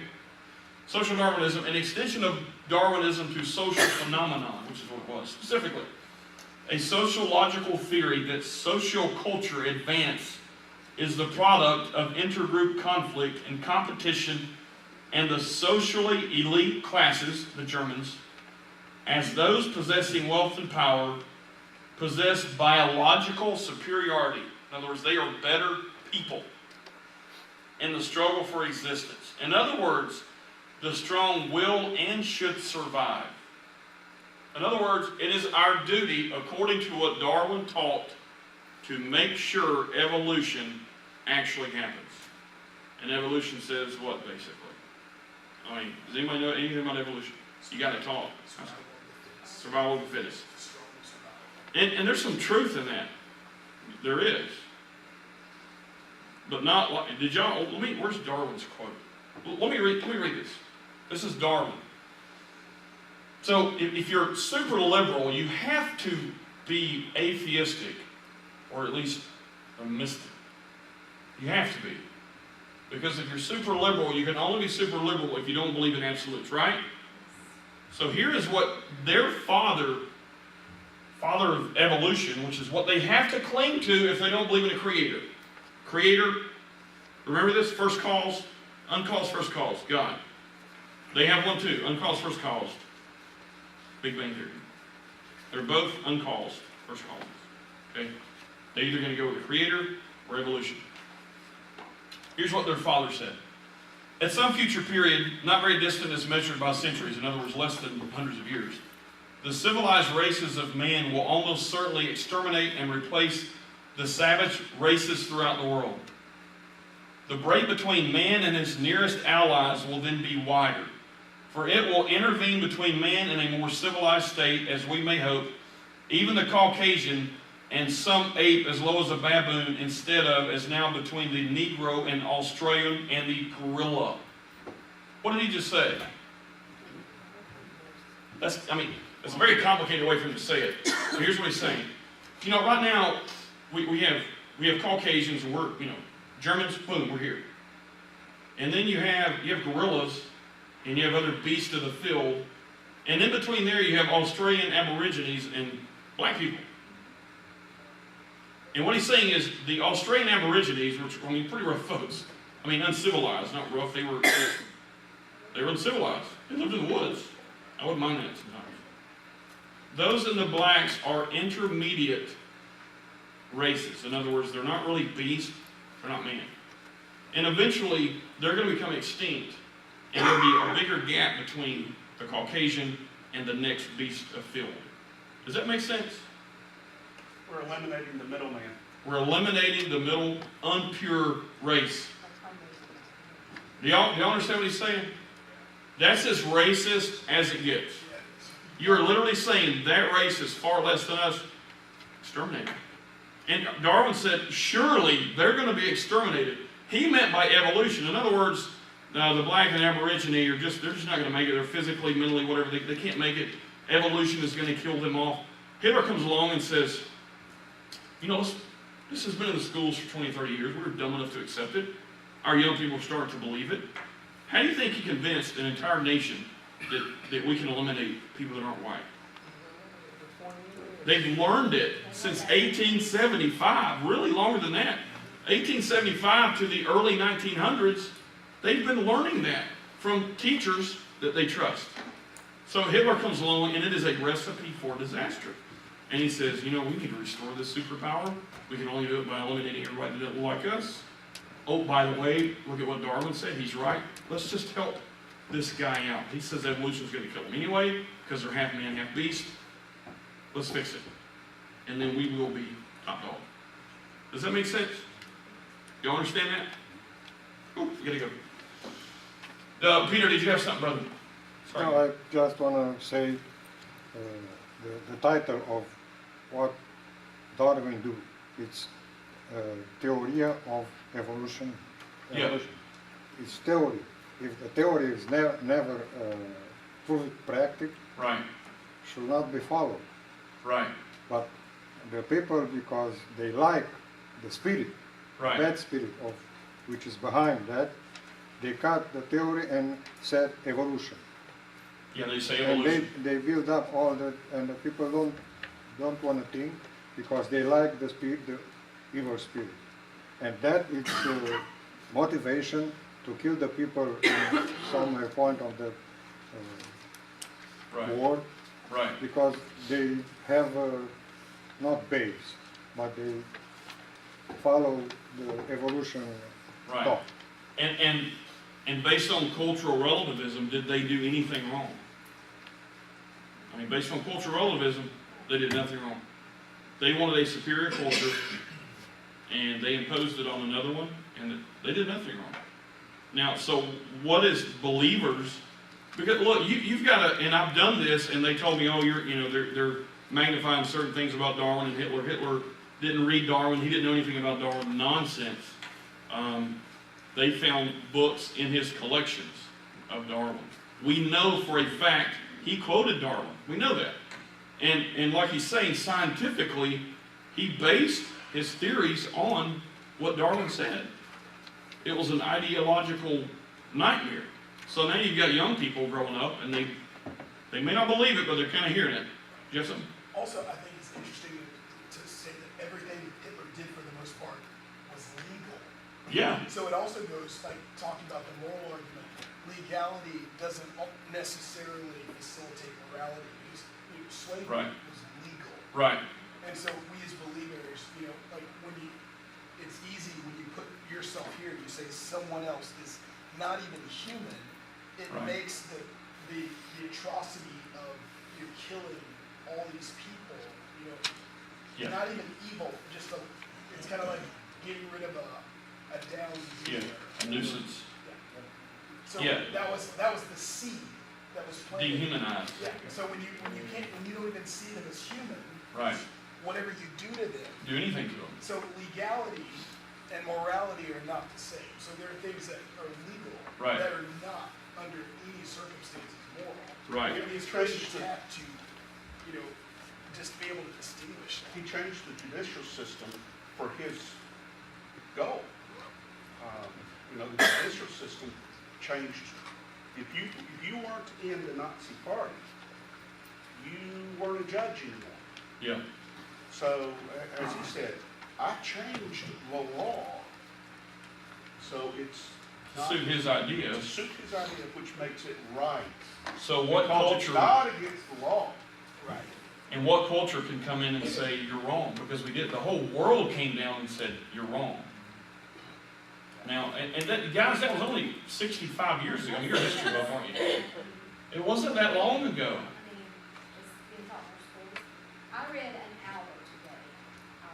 Social Darwinism, an extension of Darwinism to social phenomenon, which is what it was, specifically. A sociological theory that social culture advance is the product of intergroup conflict and competition, and the socially elite classes, the Germans, as those possessing wealth and power, possess biological superiority. In other words, they are better people in the struggle for existence. In other words, the strong will and should survive. In other words, it is our duty, according to what Darwin taught, to make sure evolution actually happens. And evolution says what, basically? I mean, does anybody know anything about evolution? You got to talk. Survival of the fittest. And there's some truth in that. There is. but not like, did y'all, where's Darwin's quote? Let me read this. This is Darwin. So if you're super liberal, you have to be atheistic, or at least a mystic. You have to be. Because if you're super liberal, you can only be super liberal if you don't believe in absolutes, right? So here is what their father of evolution, which is what they have to cling to if they don't believe in a creator. Creator, remember this? First cause, uncaused first cause, God. They have one too, uncaused first cause. Big Bang Theory. They're both uncaused first causes. Okay? They're either going to go with the creator or evolution. Here's what their father said. At some future period, not very distant as measured by centuries, in other words, less than hundreds of years, the civilized races of man will almost certainly exterminate and replace the savage races throughout the world. The break between man and his nearest allies will then be wider, for it will intervene between man and a more civilized state, as we may hope, even the Caucasian and some ape as low as a baboon, instead of, as now, between the Negro and Australian and the gorilla. What did he just say? That's a very complicated way for him to say it. But here's what he's saying. You know, right now, we have Caucasians, and we're, Germans, boom, we're here. And then you have gorillas, and you have other beasts of the field, and in between there you have Australian Aborigines and black people. And what he's saying is the Australian Aborigines, which pretty rough folks. Uncivilized, not rough. They were uncivilized. They lived in the woods. I wouldn't mind that sometimes. Those and the blacks are intermediate races. In other words, they're not really beasts. They're not man. And eventually, they're going to become extinct. And there'll be a bigger gap between the Caucasian and the next beast of field. Does that make sense? We're eliminating the middleman. We're eliminating the middle, unpure race. Do y'all understand what he's saying? That's as racist as it gets. You're literally saying that race is far less than us. Exterminated. And Darwin said, surely they're going to be exterminated. He meant by evolution. In other words, the black and Aborigine they're just not going to make it. They're physically, mentally, whatever. They can't make it. Evolution is going to kill them off. Hitler comes along and says, this has been in the schools for 20, 30 years. We're dumb enough to accept it. Our young people are starting to believe it. How do you think he convinced an entire nation that we can eliminate people that aren't white? They've learned it since 1875, really longer than that. 1875 to the early 1900s, they've been learning that from teachers that they trust. So Hitler comes along, and it is a recipe for disaster. And he says, we need to restore this superpower. We can only do it by eliminating everybody that doesn't like us. Oh, by the way, look at what Darwin said. He's right. Let's just help this guy out. He says evolution is going to kill him anyway, because they're half man, half beast. Let's fix it. And then we will be top dog. Does that make sense? You understand that? Oh, you gotta go. Peter, did you have something, brother? Sorry. No, I just want to say the title of what Darwin do. It's Theoria of Evolution. Yeah. It's theory. If the theory is never proved practical, Right. should not be followed. Right. But the people, because they like the spirit, Right. bad spirit of which is behind that, they cut the theory and said evolution. Yeah, they say And evolution. they build up all that, and the people don't want to think because they like the spirit, the evil spirit, and that is the motivation to kill the people in some point of the Right. war, Right. because they have not base, but they follow the evolution Right. thought. And based on cultural relativism, did they do anything wrong? Based on cultural relativism, they did nothing wrong. They wanted a superior culture, and they imposed it on another one, and they did nothing wrong. Now, so what is believers? Because look, you've got to, and I've done this, and they told me, oh, they're magnifying certain things about Darwin and Hitler. Hitler didn't read Darwin. He didn't know anything about Darwin. Nonsense. They found books in his collections of Darwin. We know for a fact he quoted Darwin. We know that. And like he's saying, scientifically, he based his theories on what Darwin said. It was an ideological nightmare. So now you've got young people growing up, and they may not believe it, but they're kind of hearing it. Just Also, I think it's interesting to say that everything Hitler did for the most part was legal. yeah, So it also goes, like, talking about the moral argument. Legality doesn't necessarily facilitate morality. Slavery Right. was legal. right, And so we as believers, you know, like it's easy when you put yourself here, you say someone else is not even human, it Right. makes the atrocity of you killing all these people, you know, Yeah. not even evil, just it's kind of like getting rid of a down yeah, dealer. a nuisance, So Yeah. that was the seed that was planted. dehumanized. Yeah. So when you don't even see them as human, Right, whatever you do to them. do anything to them. So legality and morality are not the same. So there are things that are legal Right. that are not under any circumstances moral. Right. I mean, as Christians have to, you know, just be able to distinguish that. He changed the judicial system for his goal. You know, the judicial system changed. If you weren't in the Nazi party, you weren't a judge anymore. Yeah, So, as he said, I changed the law so it's to not suit his to ideas. suit his idea, which makes it right. So what Because it's culture, not against the law. Right. and what culture can come in and say, you're wrong? Because we did, the whole world came down and said, you're wrong. Now, and that, guys, that was only 65 years ago. You're a history buff, aren't you? It wasn't that long ago. I mean, it's being taught in our schools. I read an hour today. I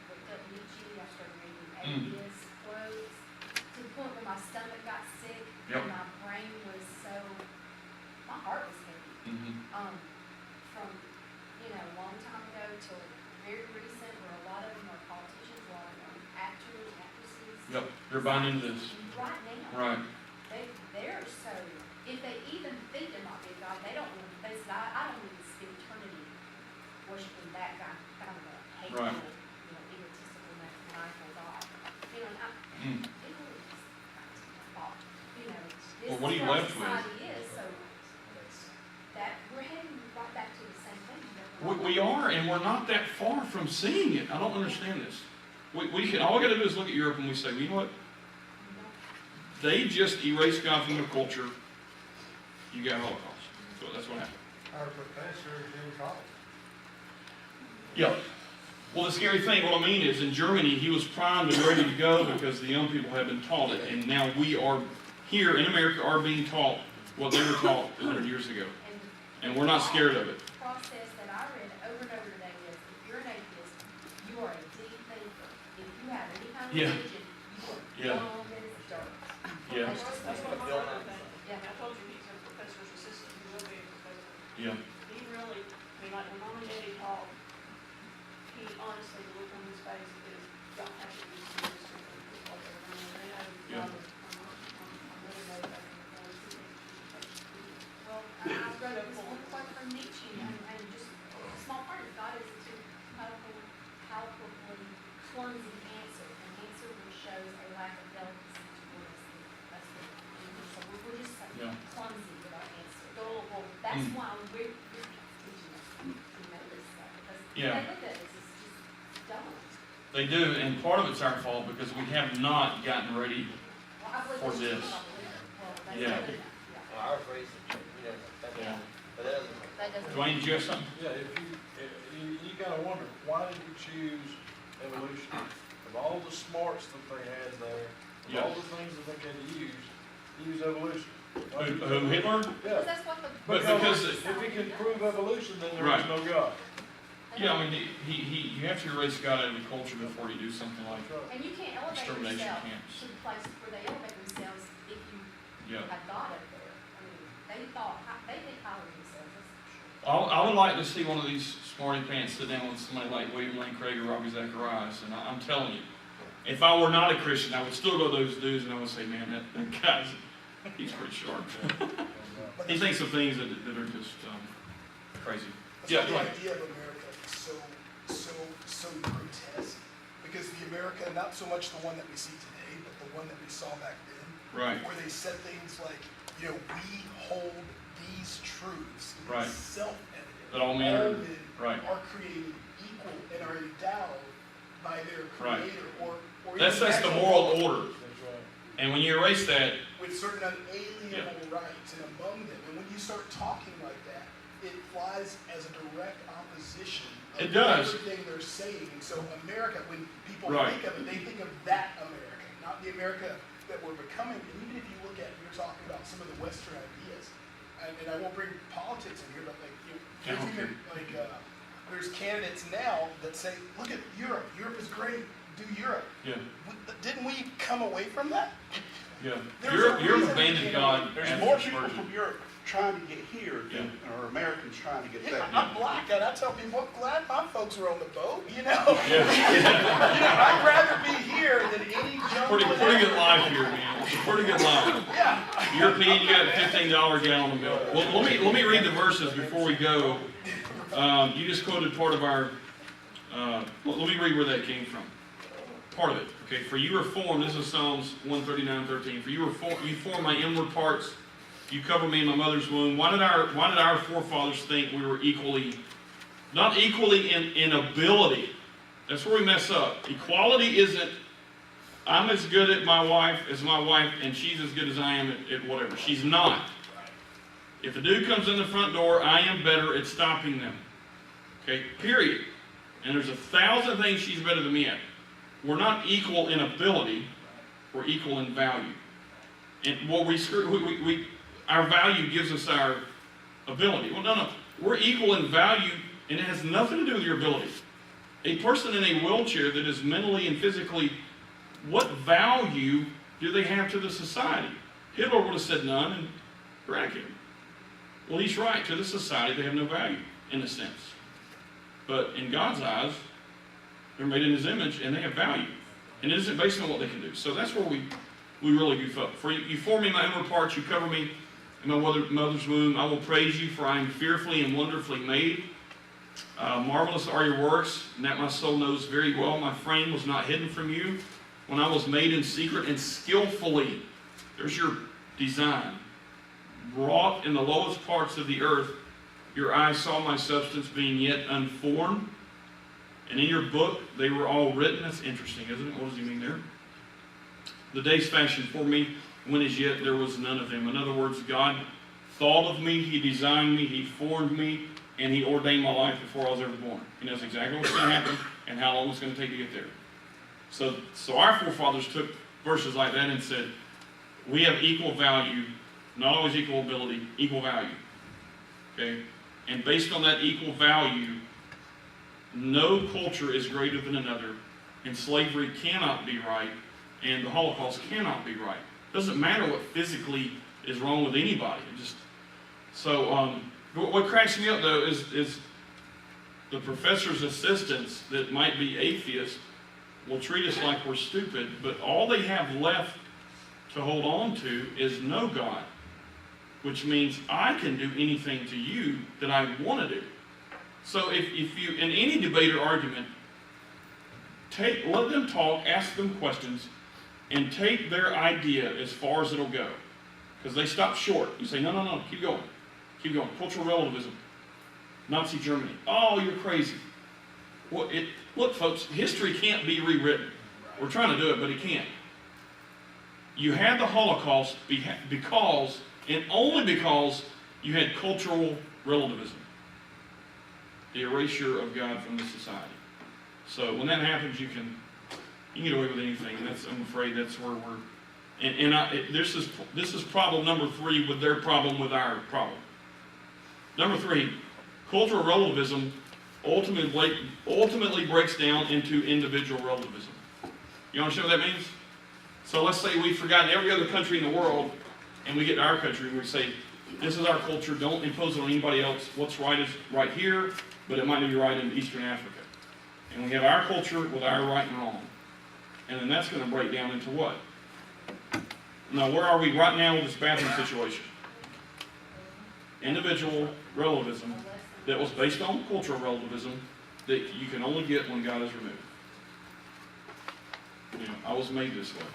looked up Nietzsche, I started reading his quotes, to the point where my stomach got sick, Yep. and my brain was so, my heart was heavy. From, you know, a long time ago till very recent, where a lot of them are politicians, a lot of them are actors, actresses. Yep, they're buying into this. Right now. Right. They're so, if they even think there might be a God, they don't want, they say, I don't need to spend eternity worshiping that guy, kind of a hateful, Right. you know, egotistical, maniacal God. You know, Mm. it really is kind of thought, you know, this Well, is what are you where our left with? society is, so that, we're heading right back to the same thing. We are, and we're not that far from seeing it. I don't understand this. We can, all we got to do is look at Europe and we say, well, you know what? They just erased God from their culture. You got Holocaust. So that's what happened. Our professor is in college. Yeah. Well, the scary thing, what I mean is, in Germany, he was primed and ready to go because the young people have been taught it, and now we are here in America are being taught what they were taught 100 years ago, and we're not scared of it. The process that I read over and over today is, if you're an atheist, you are a deep thinker. If you have any kind of Yeah. religion, you are Yeah. dumb as dirt. Yeah. That's what my brother thinks. Yeah. I told you he's a professor's assistant, he will be a professor. Yeah. He really, I mean, like when Mom and Daddy talk, he honestly, the look on his face is, don't have to be serious with them, with what they're doing. They know the Yeah. job is, I'm really motivated for them. Well, I wrote this one quote from Nietzsche, and just a small part of God is to palpably clumsy answer. An answer which shows a lack of delicacy towards us. So we're just so Yeah. clumsy with our answer. Well, that's Mm. why we're teaching us to know this stuff, because Yeah. they look at us as just dumb. They do, and part of it's our fault because we have not gotten ready. Well, I believe For it's this. true, I believe it. Well, that's Yeah. good enough, yeah. Well, our phrase is, you know, that, Yeah. but that doesn't. That doesn't. Dwayne, did you have something? Yeah, you gotta wonder, why did you choose evolution? Of all the smarts that they had there, of Yeah. all the things that they could use evolution. Why did you Who, Hitler? Because Yeah, that's what the. But because if he can prove evolution, then there Right. is no God. Yeah, I mean, you have to erase God out of the culture before you do something like That's right. And you can't elevate extermination yourself camps. to the place where they elevate themselves if you Yeah. had God up there. I mean, they think highly of themselves, that's for sure. I would like to see one of these smarty pants sit down with somebody like William Lane Craig or Robbie Zacharias, and I'm telling you. if I were not a Christian, I would still go to those dudes and I would say, man, that guy's, he's pretty sharp. He thinks of things that are just crazy. That's Yeah, why the go ahead. idea of America is so grotesque, because the America, not so much the one that we see today, but the one that we saw back then, Right. where they said things like, we hold these truths, Right. self-evident. That all men are- right. are created equal and are endowed by their Right. creator, or That even sets the natural moral law, order. That's right. And when you erase that, with certain unalienable rights, and among them, and when you start talking like that, it flies as a direct opposition of It does. everything they're saying. And so America, when people Right. think of it, they think of that America, not the America that we're becoming. And even if you look at, you're talking about some of the Western ideas, and I won't bring politics in here, but there's even there's candidates now that say, look at Europe. Europe is great. Do Europe. yeah, Didn't we come away from that? yeah. There's Europe a reason abandoned we God. There's after more this people version. from Europe trying to get here than are Americans trying to get Yeah, there. I'm black, and I tell people, I'm glad my folks were on the boat, Yeah. I'd rather be here than any jungle. Pretty good life here, man. It's a pretty good life. Yeah. European, you got a $15 gallon of milk. Well, let me read the verses before we go. You just quoted part of our. Let me read where that came from. Part of it. Okay. For you were formed. This is Psalms 139:13. For you formed my inward parts. You covered me in my mother's womb. Why did our forefathers think we were not equally in ability? That's where we mess up. Equality isn't, I'm as good at my wife as my wife, and she's as good as I am at whatever. She's not. If a dude comes in the front door, I am better at stopping them. Okay, period. And there's 1,000 things she's better than me at. We're not equal in ability, we're equal in value. And what our value gives us our ability. Well, no. We're equal in value, and it has nothing to do with your ability. A person in a wheelchair that is mentally and physically, what value do they have to the society? Hitler would have said none and eradicated them. Well, he's right. To the society, they have no value, in a sense. But in God's eyes, they're made in His image, and they have value. And it isn't based on what they can do. So that's where we really goof up. For you form me in my inward parts, you cover me in my mother's womb. I will praise you, for I am fearfully and wonderfully made. Marvelous are your works, and that my soul knows very well. My frame was not hidden from you when I was made in secret and skillfully. There's your design. Wrought in the lowest parts of the earth, your eyes saw my substance being yet unformed. And in your book, they were all written. That's interesting, isn't it? What does he mean there? The days fashioned for me, when as yet there was none of them. In other words, God thought of me, He designed me, He formed me, and He ordained my life before I was ever born. He knows exactly what's going to happen and how long it's going to take to get there. So our forefathers took verses like that and said, we have equal value, not always equal ability, equal value. Okay? And based on that equal value, no culture is greater than another, and slavery cannot be right, and the Holocaust cannot be right. It doesn't matter what physically is wrong with anybody. What cracks me up though is the professor's assistants that might be atheists will treat us like we're stupid, but all they have left to hold on to is no God, which means I can do anything to you that I want to do. So if you, in any debate or argument, let them talk, ask them questions, and take their idea as far as it'll go. Because they stop short. You say, no, keep going. Keep going. Cultural relativism. Nazi Germany. Oh, you're crazy. Well, look, folks, history can't be rewritten. We're trying to do it, but it can't. You had the Holocaust because, and only because, you had cultural relativism. The erasure of God from the society. So when that happens, you can get away with anything. And I'm afraid that's where we're. This is problem number 3 with their problem with our problem. Number 3, cultural relativism ultimately breaks down into individual relativism. You understand what that means? So let's say we've forgotten every other country in the world, and we get to our country and we say, this is our culture, don't impose it on anybody else. What's right is right here, but it might not be right in Eastern Africa. And we have our culture with our right and wrong. And then that's going to break down into what? Now, where are we right now with this bathroom situation? Individual relativism that was based on cultural relativism that you can only get when God is removed. You know, I was made this way.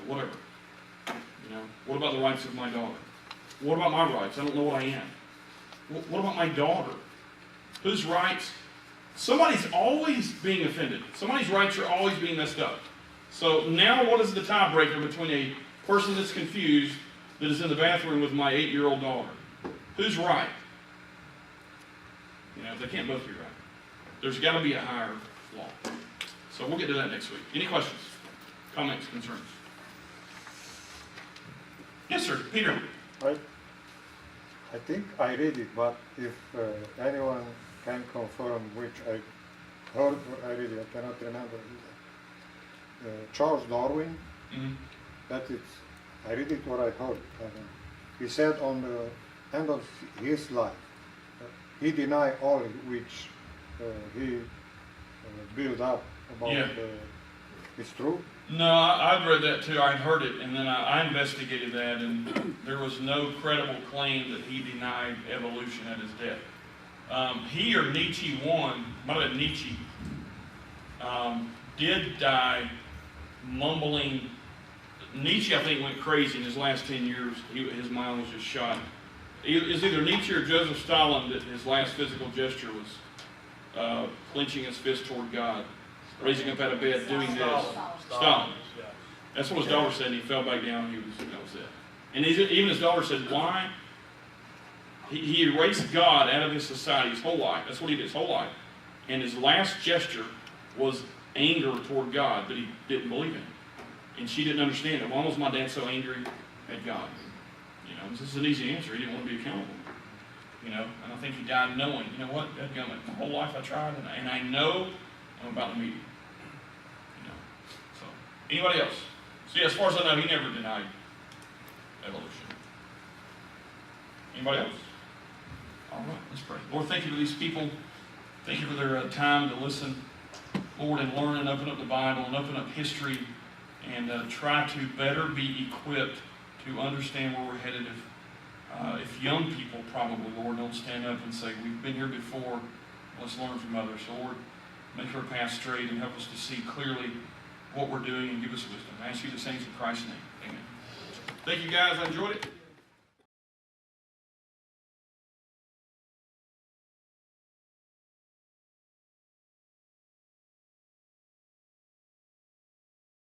Whatever. You know, what about the rights of my daughter? What about my rights? I don't know what I am. What about my daughter? Whose rights? Somebody's always being offended. Somebody's rights are always being messed up. So now what is the tiebreaker between a person that's confused that is in the bathroom with my 8-year-old daughter? Who's right? You know, they can't both be right. There's got to be a higher law. So we'll get to that next week. Any questions, comments, concerns? Yes, sir. Peter. I think I read it, but if anyone can confirm which I heard or I read it, I cannot remember. Charles Darwin, that is, I read it or I heard it. I don't know. He said on the end of his life, he denied all which he built up about it's true. No, I've read that too. I'd heard it, and then I investigated that, and there was no credible claim that he denied evolution at his death. He or Nietzsche one, might have been Nietzsche, did die mumbling. Nietzsche, I think, went crazy in his last 10 years. His mind was just shot. It was either Nietzsche or Joseph Stalin that his last physical gesture was clenching his fist toward God, raising up out of bed, doing this. Stalin. That's what his daughter said, and he fell back down, and that was it. And even his daughter said, why? He erased God out of his society his whole life. That's what he did his whole life. And his last gesture was anger toward God that he didn't believe in. And she didn't understand it. Why was my dad so angry at God? You know, this is an easy answer. He didn't want to be accountable. You know, and I think he died knowing, you know what, dadgummit, my whole life I tried, and I know I'm about to meet you. You know, so anybody else? See, as far as I know, he never denied evolution. Anybody else? All right, let's pray. Lord, thank you for these people. Thank you for their time to listen, Lord, and learn and open up the Bible and open up history and try to better be equipped to understand where we're headed. If young people probably, Lord, don't stand up and say, we've been here before, let's learn from others. So, Lord, make our path straight and help us to see clearly what we're doing and give us wisdom. I ask you the things in Christ's name. Amen. Thank you, guys. I enjoyed it.